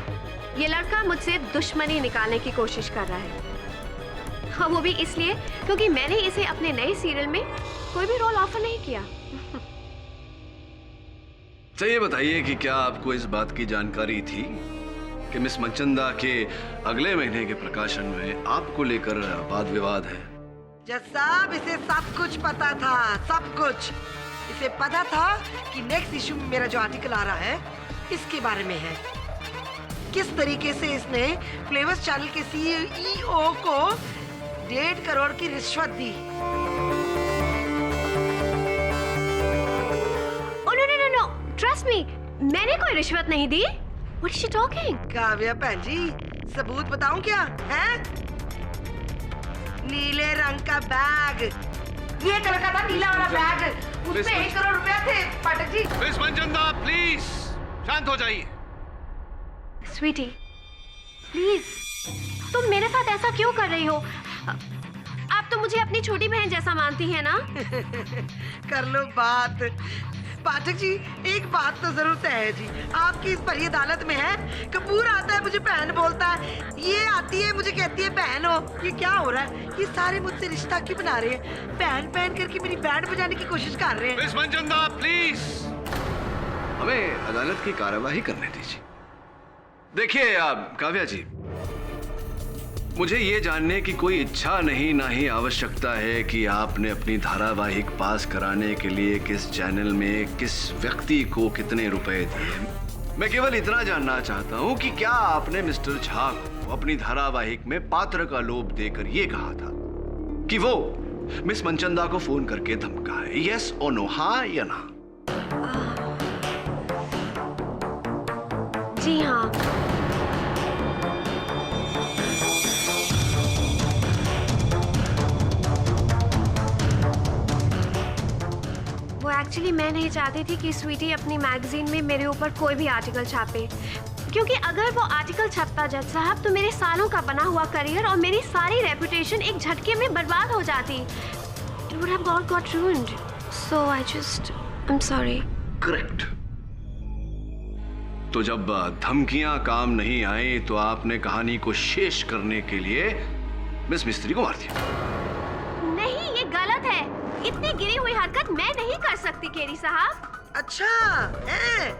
Speaker 4: ये लड़का मुझसे दुश्मनी निकालने की कोशिश कर रहा है। हाँ, वो भी इसलिए क्योंकि मैंने इसे अपने नए सीरियल में कोई भी रोल ऑफर नहीं किया।
Speaker 9: तो ये बताइए कि क्या आपको इस बात की जानकारी थी कि मिस मनचंदा के अगले महीने के प्रकाशन में आपको लेकर वाद विवाद है?
Speaker 1: जज साहब, इसे सब कुछ पता था, सब कुछ। इसे पता था कि नेक्स्ट इशू में मेरा जो आर्टिकल आ रहा है इसके बारे में है। किस तरीके से इसने फ्लेवर्स चैनल के सीईओ को 1.5 करोड़ की रिश्वत दी।
Speaker 4: नो, ट्रस्ट मी, मैंने कोई रिश्वत नहीं दी। What is she talking?
Speaker 1: Kavya भैन जी, सबूत बताऊं क्या है? नीले रंग का बैग, ये कलर का था नीला वाला बैग, उसमें 1 करोड़ रुपया थे। पाठक जी,
Speaker 9: मिस मंजंदा प्लीज शांत हो जाइए।
Speaker 4: स्वीटी, प्लीज, तुम मेरे साथ ऐसा क्यों कर रही हो? आप तो मुझे अपनी छोटी बहन जैसा मानती है ना?
Speaker 1: कर लो बात। पाठक जी, एक बात तो जरूर तय है जी, आपकी इस परी अदालत में है। कपूर आता है मुझे बहन बोलता है, ये आती है मुझे कहती है बहन हो। ये क्या हो रहा है? ये सारे मुझसे रिश्ता क्यों बना रहे हैं? बहन बहन करके मेरी बैंड बजाने की कोशिश कर रहे हैं।
Speaker 9: मिस मंजंदा प्लीज, हमें अदालत की कार्यवाही करने दीजिए। देखिए काव्या जी, मुझे ये जानने की कोई इच्छा नहीं, ना ही आवश्यकता है कि आपने अपनी धारावाहिक पास कराने के लिए किस चैनल में किस व्यक्ति को कितने रुपए दिए। मैं केवल इतना जानना चाहता हूं कि क्या आपने मिस्टर झा को अपनी धारावाहिक में पात्र का लोभ देकर ये कहा था कि वो मिस मंचंदा को फोन करके धमकाए? यस और नो, हाँ या ना?
Speaker 4: जी हाँ। वो एक्चुअली मैं नहीं चाहती थी कि स्वीटी अपनी मैगजीन में मेरे ऊपर कोई भी आर्टिकल छापे, क्योंकि अगर वो आर्टिकल छपता जज साहब तो मेरे सालों का बना हुआ करियर और मेरी सारी रेपुटेशन एक झटके में बर्बाद हो जाती। It would have all got ruined. So I'm sorry.
Speaker 9: Correct. तो जब धमकियां काम नहीं आई तो आपने कहानी को शेष करने के लिए मिस मिस्त्री को मार दिया।
Speaker 4: नहीं, ये गलत है। इतनी गिरी हुई हरकत मैं नहीं कर सकती केरी साहब।
Speaker 1: अच्छा है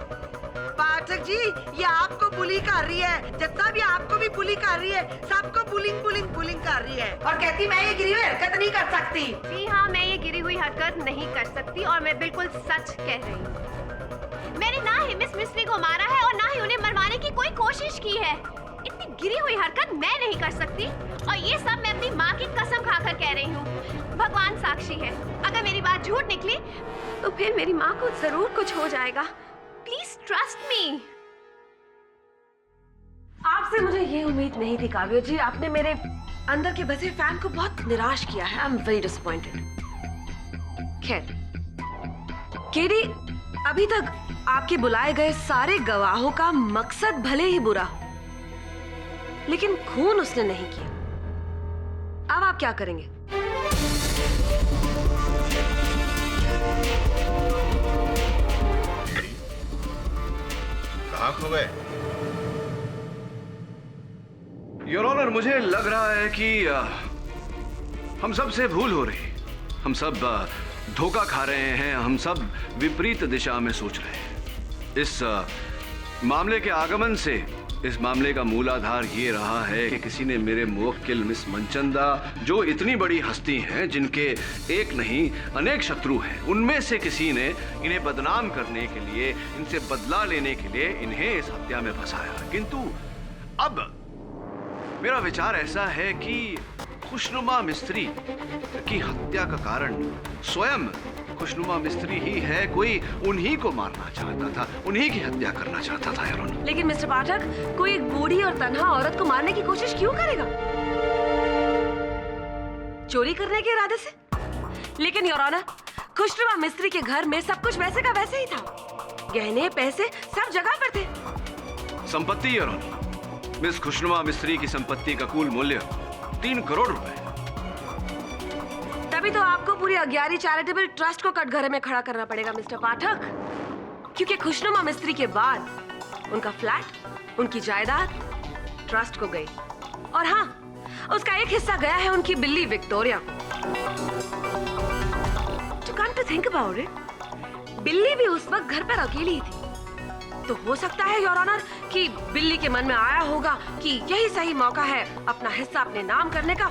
Speaker 1: पाठक जी, ये आपको बुली कर रही है, जत्ता भी आपको भी बुली कर रही है, सबको बुलिंग बुलिंग बुलिंग कर रही है और कहती मैं ये गिरी हुई हरकत नहीं कर सकती।
Speaker 4: जी हाँ, मैं ये गिरी हुई हरकत नहीं कर सकती और मैं बिल्कुल सच कह रही हूँ। मैंने ना ही मिस मिस्त्री को मारा है और ना ही उन्हें मरवाने की कोई कोशिश की है। इतनी गिरी हुई हरकत मैं नहीं कर सकती और ये सब मैं अपनी माँ की कसम खाकर कह रही हूँ। भगवान साक्षी है, अगर मेरी बात झूठ निकली तो फिर मेरी माँ को जरूर कुछ हो जाएगा। Please trust me.
Speaker 10: आपसे मुझे ये उम्मीद नहीं थी काव्या जी, आपने मेरे अंदर के बसे फैन को बहुत निराश किया है। I am very disappointed. खैर केडी, अभी तक आपके बुलाए गए सारे गवाहों का मकसद भले ही बुरा, लेकिन खून उसने नहीं किया। अब आप क्या करेंगे?
Speaker 9: कहाँ खो गए? योर ऑनर, मुझे लग रहा है कि हम सब से भूल हो रही, हम सब धोखा खा रहे हैं, हम सब विपरीत दिशा में सोच रहे हैं। इस मामले के आगमन से इस मामले का मूलाधार ये रहा है कि किसी ने मेरे मुवक्किल मिस मंचंदा, जो इतनी बड़ी हस्ती हैं, जिनके एक नहीं अनेक शत्रु हैं, उनमें से किसी ने इन्हें बदनाम करने के लिए, इनसे बदला लेने के लिए इन्हें इस हत्या में फंसाया। किंतु अब मेरा विचार ऐसा है कि खुशनुमा मिस्त्री की हत्या का कारण स्वयं खुशनुमा मिस्त्री ही है। कोई उन्हीं को मारना चाहता था, उन्हीं की हत्या करना चाहता था यार।
Speaker 10: लेकिन मिस्टर पाठक, कोई एक बूढ़ी और तन्हा औरत को मारने की कोशिश क्यों करेगा? चोरी करने के इरादे से? लेकिन योर ऑनर, खुशनुमा मिस्त्री के घर में सब कुछ वैसे का वैसे ही था। गहने पैसे सब जगह पर थे।
Speaker 9: संपत्ति योर ऑनर, मिस खुशनुमा मिस्त्री की संपत्ति का कुल मूल्य 3 करोड़ रुपए।
Speaker 10: तभी तो आपको पूरी अग्यारी चैरिटेबल ट्रस्ट को कटघरे में खड़ा करना पड़ेगा मिस्टर पाठक, क्योंकि खुशनुमा मिस्त्री के बाद उनका फ्लैट, उनकी जायदाद ट्रस्ट को गई, और हाँ, उसका एक हिस्सा गया है उनकी बिल्ली विक्टोरिया को। To come to think about it, बिल्ली भी उस वक्त घर पर अकेली थी, तो हो सकता है योर ऑनर कि बिल्ली के मन में आया होगा कि यही सही मौका है अपना हिस्सा अपने नाम करने का,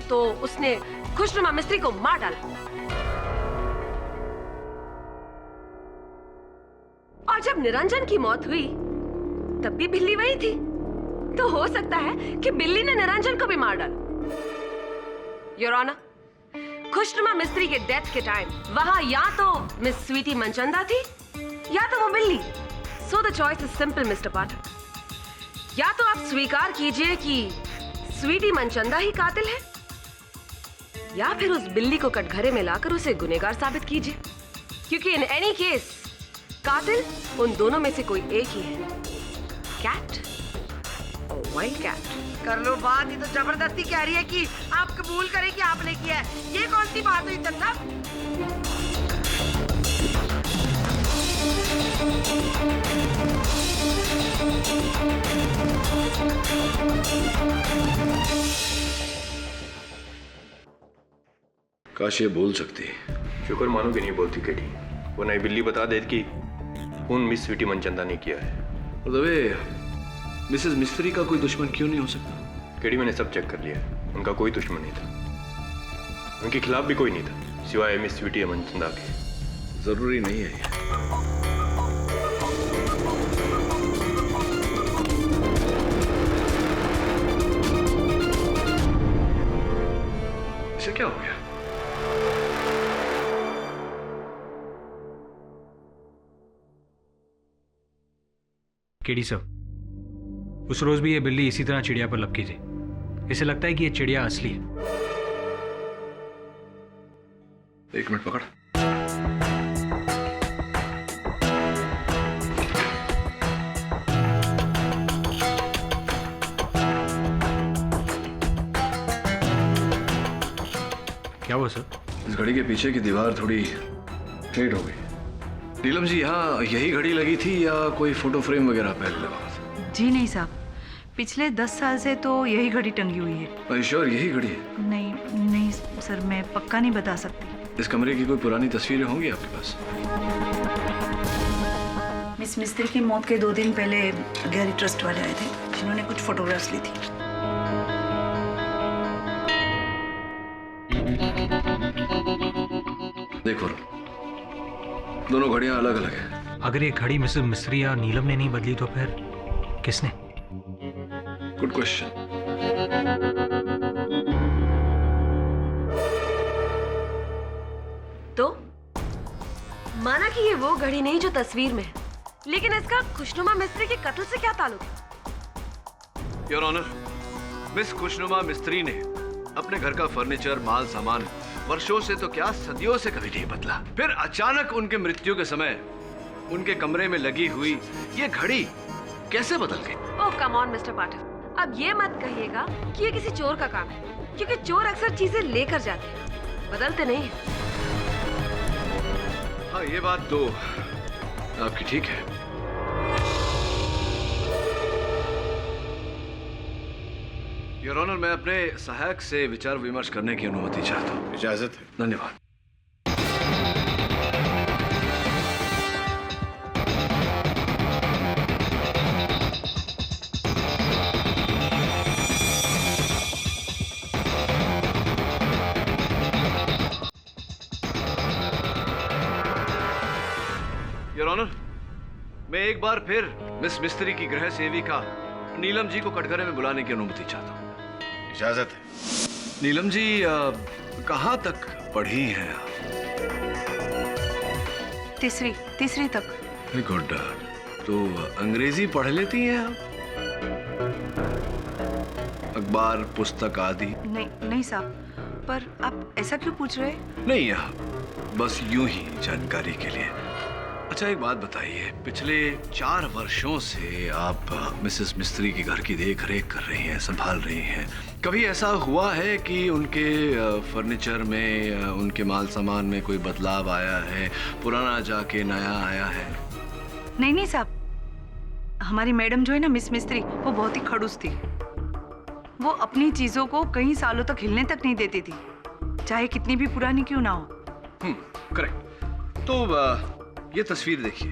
Speaker 10: तो उसने खुशनुमा मिस्त्री को मार डाला। और जब निरंजन की मौत हुई तब भी बिल्ली वही थी, तो हो सकता है कि बिल्ली ने निरंजन को भी मार डाला। योर ऑनर, खुशनुमा मिस्त्री के डेथ के टाइम वहां या तो मिस स्वीटी मनचंदा थी या तो वो बिल्ली। So the choice is simple mister Pathak. या तो आप स्वीकार कीजिए कि स्वीटी मनचंदा ही कातिल है, या फिर उस बिल्ली को कटघरे में लाकर उसे गुनहगार साबित कीजिए, क्योंकि इन एनी केस कातिल उन दोनों में से कोई एक ही है, कैट और वाइल्ड कैट।
Speaker 1: कर लो बात, ये तो जबरदस्ती कह रही है कि आप कबूल करें कि आपने किया है। ये कौन सी बात हुई तब?
Speaker 9: काश ये बोल सकती।
Speaker 2: शुक्र मानो कि नहीं बोलती केटी, वो नई बिल्ली बता देती कि खून मिस स्वीटी मनचंदा ने किया है।
Speaker 9: दबे मिसेस मिस्त्री का कोई दुश्मन क्यों नहीं हो सकता?
Speaker 2: केटी मैंने सब चेक कर लिया, उनका कोई दुश्मन नहीं था, उनके खिलाफ भी कोई नहीं था सिवाय मिस स्वीटी मनचंदा के।
Speaker 9: जरूरी नहीं है ये। इसे क्या हो गया?
Speaker 11: केडी साहब, उस रोज भी ये बिल्ली इसी तरह चिड़िया पर लपकी थी। इसे लगता है कि ये चिड़िया असली है।
Speaker 9: एक मिनट पकड़।
Speaker 11: क्या हुआ सर?
Speaker 9: इस घड़ी के पीछे की दीवार थोड़ी फेड हो गई। नीलम जी, यहाँ यही घड़ी लगी थी या कोई फोटो फ्रेम वगैरह पहले लगा हुआ था?
Speaker 13: जी नहीं साहब, पिछले 10 साल से तो यही घड़ी टंगी हुई है।
Speaker 9: श्योर यही घड़ी है?
Speaker 13: नहीं सर, मैं पक्का नहीं बता सकती।
Speaker 9: इस कमरे की कोई पुरानी तस्वीरें होंगी आपके पास?
Speaker 13: मिस मिस्त्री की मौत के 2 दिन पहले गैरी ट्रस्ट वाले आए थे, जिन्होंने कुछ फोटोग्राफ्स ली थी।
Speaker 9: देखो, दोनों घड़ियां अलग अलग हैं।
Speaker 11: अगर ये घड़ी मिसेस मिस्त्री या नीलम ने नहीं बदली तो फिर किसने?
Speaker 9: Good question.
Speaker 10: तो माना कि ये वो घड़ी नहीं जो तस्वीर में है, लेकिन इसका खुशनुमा मिस्त्री के कत्ल से क्या ताल्लुक है?
Speaker 9: योर ऑनर, मिस खुशनुमा मिस्त्री ने अपने घर का फर्नीचर, माल सामान वर्षों से तो क्या सदियों से कभी नहीं बदला। फिर अचानक उनके मृत्यु के समय उनके कमरे में लगी हुई ये घड़ी कैसे बदल गई?
Speaker 10: ओह कम ऑन मिस्टर पाठक, अब ये मत कहिएगा कि ये किसी चोर का काम है, क्योंकि चोर अक्सर चीजें लेकर जाते हैं, बदलते नहीं हैं।
Speaker 9: हाँ, ये बात तो आपकी ठीक है। योर ऑनर, मैं अपने सहायक से विचार विमर्श करने की अनुमति चाहता हूँ।
Speaker 14: इजाजत है।
Speaker 9: धन्यवाद। योर ऑनर, मैं एक बार फिर मिस मिस्त्री की गृह सेविका नीलम जी को कटघरे में बुलाने की अनुमति चाहता हूँ।
Speaker 14: इजाजत है।
Speaker 9: नीलम जी, कहाँ तक पढ़ी हैं आप?
Speaker 13: तीसरी तक।
Speaker 9: गुड। तो अंग्रेजी पढ़ लेती हैं आप? अखबार, पुस्तक आदि?
Speaker 13: नहीं साहब, पर आप ऐसा क्यों पूछ रहे हैं?
Speaker 9: नहीं, बस यूं ही जानकारी के लिए। अच्छा, एक बात बताइए, पिछले 4 वर्षों से आप मिसेस मिस्त्री की घर की देख रेख कर रही हैं, संभाल रही हैं। कभी ऐसा हुआ है कि उनके फर्नीचर में, उनके माल सामान में कोई बदलाव आया है, पुराना जाके नया आया है?
Speaker 13: नहीं साहब, हमारी मैडम जो है ना मिस मिस्त्री, वो बहुत ही खड़ूस थी। वो अपनी चीजों को कई सालों तक हिलने तक नहीं देती थी, चाहे कितनी भी पुरानी क्यों ना हो।
Speaker 9: करेक्ट। तो ये तस्वीर देखिए।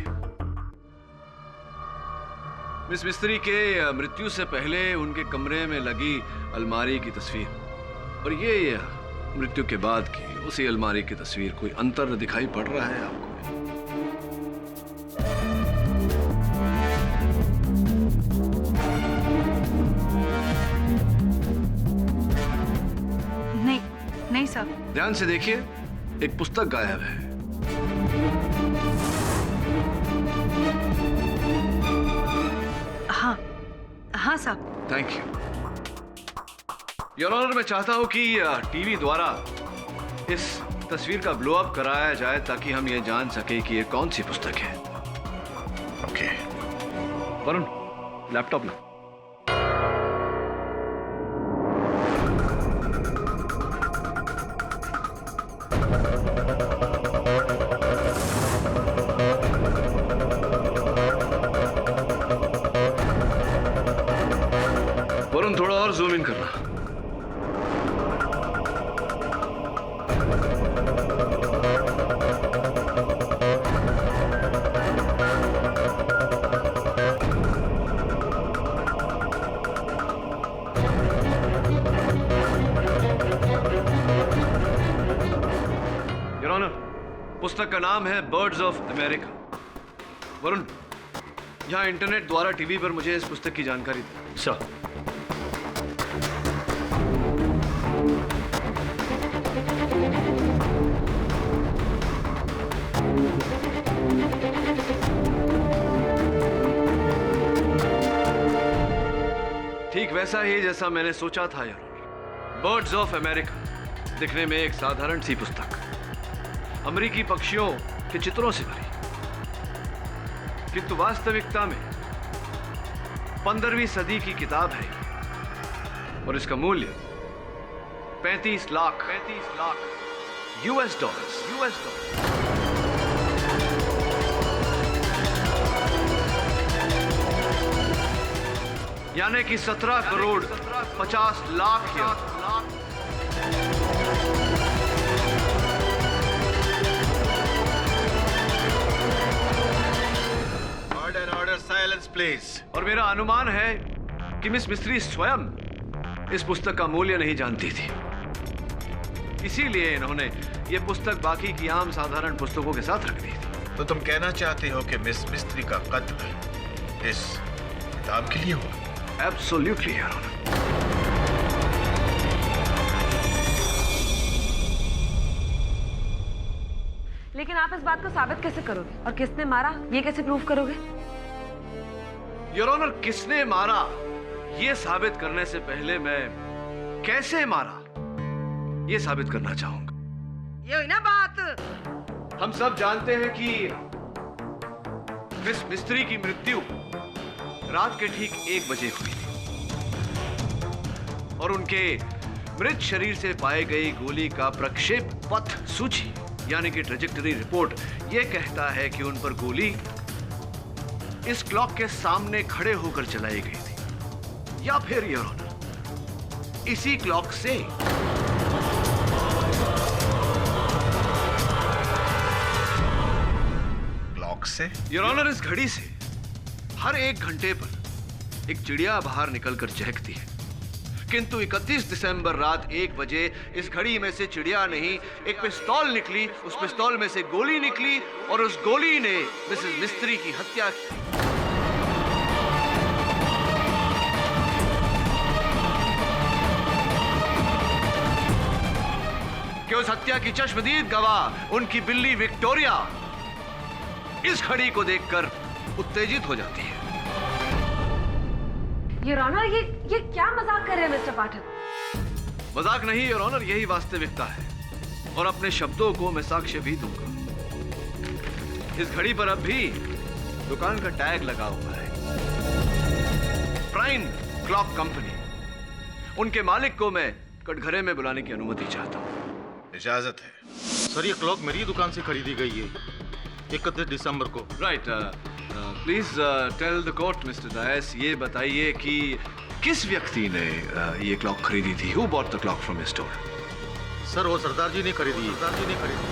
Speaker 9: मिस मिस्त्री के मृत्यु से पहले उनके कमरे में लगी अलमारी की तस्वीर, और ये मृत्यु के बाद की उसी अलमारी की तस्वीर। कोई अंतर दिखाई पड़ रहा है आपको?
Speaker 13: साहब।
Speaker 9: ध्यान से देखिए, एक पुस्तक गायब है।
Speaker 13: हाँ हाँ साहब।
Speaker 9: Thank you your honour. मैं चाहता हूं कि टीवी द्वारा इस तस्वीर का ब्लो अप कराया जाए ताकि हम ये जान सके कि ये कौन सी पुस्तक है। ओके वरुण, लैपटॉप ला। वरुण, थोड़ा और जूम इन करना। योर ऑनर, पुस्तक का नाम है बर्ड्स ऑफ अमेरिका। वरुण, यहाँ इंटरनेट द्वारा टीवी पर मुझे इस पुस्तक की जानकारी दे।
Speaker 12: सर।
Speaker 9: ठीक वैसा ही जैसा मैंने सोचा था यार। बर्ड्स ऑफ अमेरिका दिखने में एक साधारण सी पुस्तक, अमेरिकी पक्षियों के चित्रों से भरी, किंतु वास्तविकता में 15वीं सदी की किताब है और इसका मूल्य 35 लाख यूएस डॉलर्स। यानी कि 17 crore 50 lakh
Speaker 15: order silence please.
Speaker 9: और मेरा अनुमान है कि मिस मिस्त्री स्वयं इस पुस्तक का मूल्य नहीं जानती थी, इसीलिए इन्होंने ये पुस्तक बाकी की आम साधारण पुस्तकों के साथ रख दी थी।
Speaker 15: तो तुम कहना चाहते हो कि मिस मिस्त्री का कत्ल इस किताब के लिए हुआ?
Speaker 9: Absolutely, Your Honor.
Speaker 10: लेकिन आप इस बात को साबित कैसे करोगे और किसने मारा ये कैसे प्रूव करोगे?
Speaker 9: योर ऑनर, किसने मारा ये साबित करने से पहले मैं कैसे मारा ये साबित करना चाहूंगा।
Speaker 1: ये हुई ना बात।
Speaker 9: हम सब जानते हैं कि मिस मिस्त्री की मृत्यु रात के ठीक 1 बजे हुई थी और उनके मृत शरीर से पाई गई गोली का प्रक्षेप पथ सूची यानी कि ट्रेजेक्टरी रिपोर्ट यह कहता है कि उन पर गोली इस क्लॉक के सामने खड़े होकर चलाई गई थी, या फिर योर ऑनर इसी क्लॉक से योर ऑनर इस घड़ी से हर 1 घंटे पर एक चिड़िया बाहर निकलकर चहकती है, किंतु 31 दिसंबर रात 1 बजे इस घड़ी में से चिड़िया नहीं एक पिस्तौल निकली, उस पिस्तौल में से गोली निकली और उस गोली ने मिसेस मिस्त्री की हत्या की। कि उस हत्या की चश्मदीद गवाह उनकी बिल्ली विक्टोरिया इस घड़ी को देखकर उत्तेजित हो जाती है।
Speaker 10: योर ऑनर, ये क्या मजाक कर रहे हैं मिस्टर पाठक?
Speaker 9: मजाक नहीं योर ऑनर, यही वास्तविकता है और अपने शब्दों को मैं साक्ष्य भी दूंगा। इस घड़ी पर अब भी दुकान का टैग लगा हुआ है, प्राइम क्लॉक कंपनी। उनके मालिक को मैं कटघरे में बुलाने की अनुमति चाहता हूँ।
Speaker 15: इजाजत है सर। ये क्लॉक मेरी दुकान से खरीदी गई है 31 दिसंबर को।
Speaker 9: Right. Please tell the court mister Dias, ये बताइए कि किस व्यक्ति ने ये क्लॉक खरीदी थी? Who bought the clock from his store?
Speaker 15: Sir वो सरदार जी ने खरीदी है। सरदार जी ने खरीदी।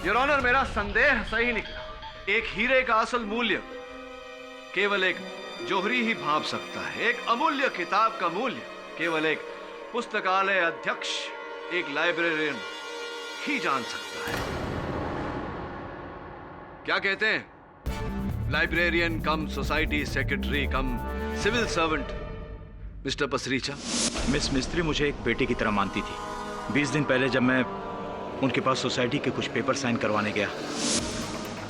Speaker 9: योर ऑनर, मेरा संदेह सही निकला। एक हीरे का असल मूल्य केवल एक जौहरी ही भांप सकता है। एक अमूल्य किताब का मूल्य केवल एक पुस्तकालय अध्यक्ष एक लाइब्रेरियन ही जान सकता है। क्या कहते हैं? Librarian cum society secretary cum civil servant mister Pasricha.
Speaker 5: Miss Mistry मुझे एक बेटे की तरह मानती थी। 20 दिन पहले जब मैं उनके पास सोसाइटी के कुछ पेपर साइन करवाने गया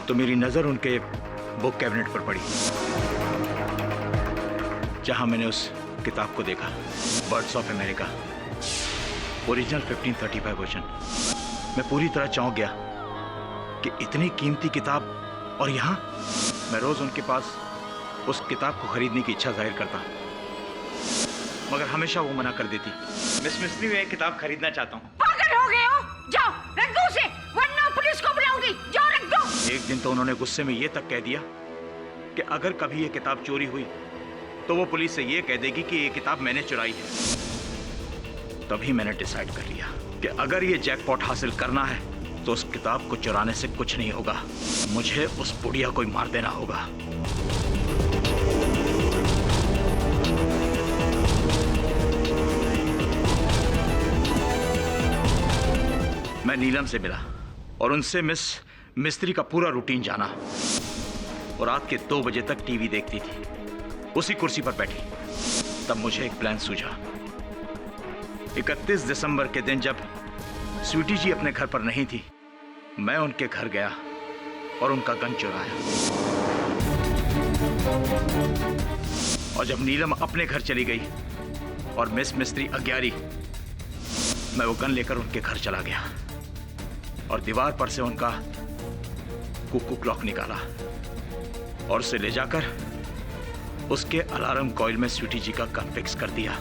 Speaker 5: तो मेरी नज़र उनके बुक कैबिनेट पर पड़ी, जहां मैंने उस किताब को देखा, birds of America, original 1535 version. मैं पूरी तरह चौंक गया कि इतनी कीमती किताब, और यहाँ मैं रोज उनके पास उस किताब को खरीदने की इच्छा जाहिर करता, मगर हमेशा वो मना कर देती। मिस मिस्त्री, मैं एक किताब खरीदना चाहता हूँ।
Speaker 8: पागल हो गए हो? जाओ रख दो उसे, वरना पुलिस को बुलाऊंगी। जाओ रख दो।
Speaker 5: एक दिन तो उन्होंने गुस्से में ये तक कह दिया कि अगर कभी ये किताब चोरी हुई तो वो पुलिस से ये कह देगी कि ये किताब मैंने चुराई है। तभी मैंने डिसाइड कर लिया कि अगर ये जैकपॉट हासिल करना है तो उस किताब को चुराने से कुछ नहीं होगा, मुझे उस बुढ़िया को मार देना होगा। मैं नीलम से मिला और उनसे मिस मिस्त्री का पूरा रूटीन जाना। और रात के 2 बजे तक टीवी देखती थी, उसी कुर्सी पर बैठी। तब मुझे एक प्लान सूझा। 31 दिसंबर के दिन जब स्वीटी जी अपने घर पर नहीं थी, मैं उनके घर गया और उनका गन चुराया। और जब नीलम अपने घर चली गई और मिस मिस्त्री अज्ञारी, मैं वो गन लेकर उनके घर चला गया और दीवार पर से उनका कुकू क्लॉक निकाला और उसे ले जाकर उसके अलार्म कॉइल में स्वीटी जी का गन फिक्स कर दिया,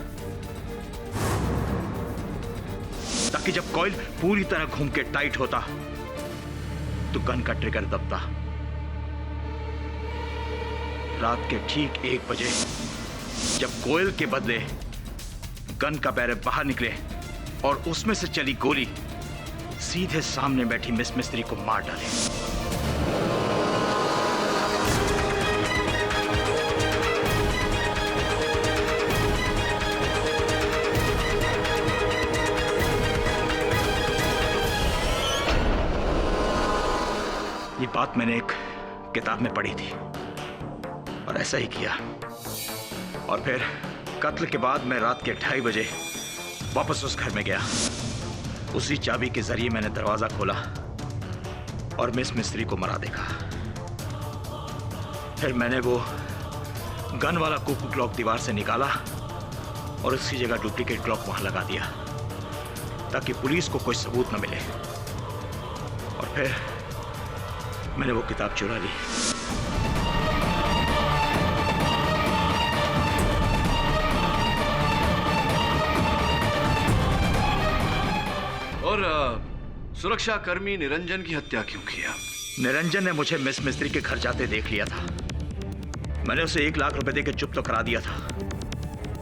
Speaker 5: ताकि जब कॉइल पूरी तरह घूम के टाइट होता तो गन का ट्रिगर दबता। रात के ठीक 1 बजे जब कॉइल के बदले गन का बैरल बाहर निकले और उसमें से चली गोली सीधे सामने बैठी मिस मिस्त्री को मार डाले। ये बात मैंने एक किताब में पढ़ी थी और ऐसा ही किया। और फिर कत्ल के बाद मैं रात के 2:30 बजे वापस उस घर में गया। उसी चाबी के जरिए मैंने दरवाजा खोला और मिस मिस्त्री को मरा देखा। फिर मैंने वो गन वाला कुकू क्लॉक दीवार से निकाला और उसकी जगह डुप्लीकेट क्लॉक वहां लगा दिया, ताकि पुलिस को कोई सबूत न मिले। और फिर मैंने वो किताब चुरा ली।
Speaker 9: और सुरक्षा कर्मी निरंजन की हत्या क्यों किया?
Speaker 5: निरंजन ने मुझे मिस मिस्त्री के घर जाते देख लिया था। मैंने उसे 1 लाख रुपए देकर चुप तो करा दिया था,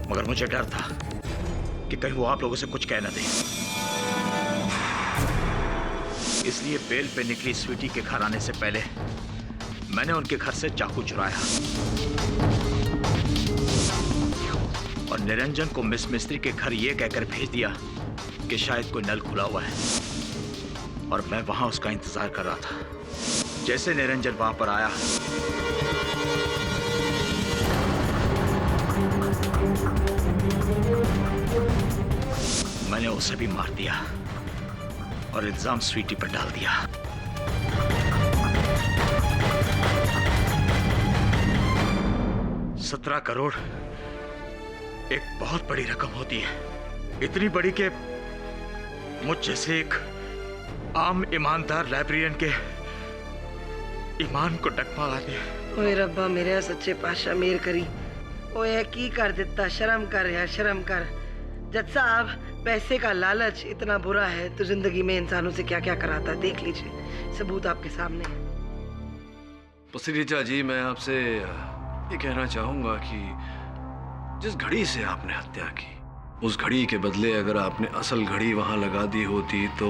Speaker 5: मगर मुझे डर था कि कहीं वो आप लोगों से कुछ कह न दे। इसलिए बेल पे निकली स्वीटी के घर आने से पहले मैंने उनके घर से चाकू चुराया और निरंजन को मिस मिस्त्री के घर यह कहकर भेज दिया कि शायद कोई नल खुला हुआ है, और मैं वहां उसका इंतजार कर रहा था। जैसे निरंजन वहां पर आया, मैंने उसे भी मार दिया और इल्जाम स्वीटी पर डाल दिया। $17 करोड़ एक बहुत बड़ी रकम होती है, इतनी बड़ी कि मुझ जैसे एक आम ईमानदार लाइब्रेरियन के ईमान को डगमगा दे।
Speaker 1: ओए रब्बा मेरे सच्चे पातशाह मेहर करी। ओए की कर देता, शर्म कर यार, शर्म कर। जज साहब, पैसे का लालच इतना बुरा है तो जिंदगी में इंसानों से क्या क्या कराता है, देख लीजिए, सबूत आपके सामने है।
Speaker 9: पसरीचा जी, मैं आपसे ये कहना चाहूंगा कि जिस घड़ी से आपने हत्या की, उस घड़ी के बदले अगर आपने असल घड़ी वहां लगा दी होती तो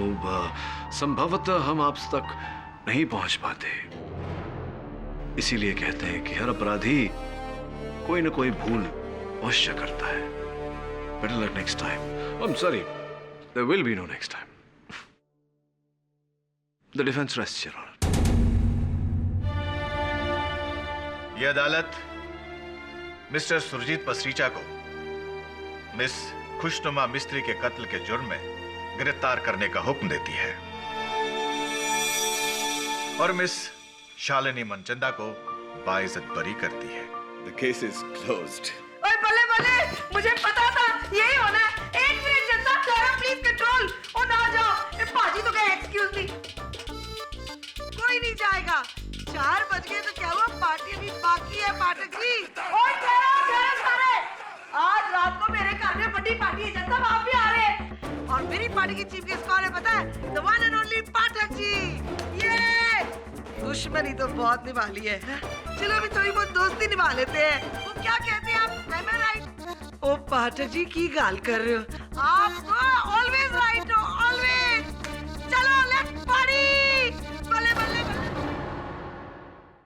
Speaker 9: संभवतः हम आप तक नहीं पहुंच पाते। इसीलिए कहते हैं कि हर अपराधी कोई ना कोई भूल अवश्य करता है। Better luck next time. I'm sorry, There will be no next time. The defense rests, Your Honor.
Speaker 15: यह अदालत मिस्टर सुरजीत पसरीचा को मिस खुशनुमा मिस्त्री के कत्ल के जुर्म में गिरफ्तार करने का हुक्म देती है और मिस शालिनी मनचंदा को बाइज्जत बरी करती है।
Speaker 16: The case is closed.
Speaker 1: ओए बल्ले बल्ले, मुझे पता था यही होना है। एक minute Janata, flora please control. ओ ना जाओ, ए पाजी तो कहे एक्सक्यूज मी। कोई नहीं जाएगा। 4 बज गए तो क्या हुआ, पार्टी अभी बाकी है पाठक जी। ओए ठहरो सारे। आज रात को मेरे घर में बड़ी पार्टी है जनता, आप भी आ रहे हैं। और मेरी पार्टी की चीफ गेस्ट कौन है पता है? The one and only Pathak ji. ये दुश्मनी तो बहुत निभा ली है। चलो अभी थोड़ी बहुत दोस्ती निभा लेते हैं। वो क्या कहते हैं आप? Am I right? ओ पाठक जी की गाल कर रहे हो आप तो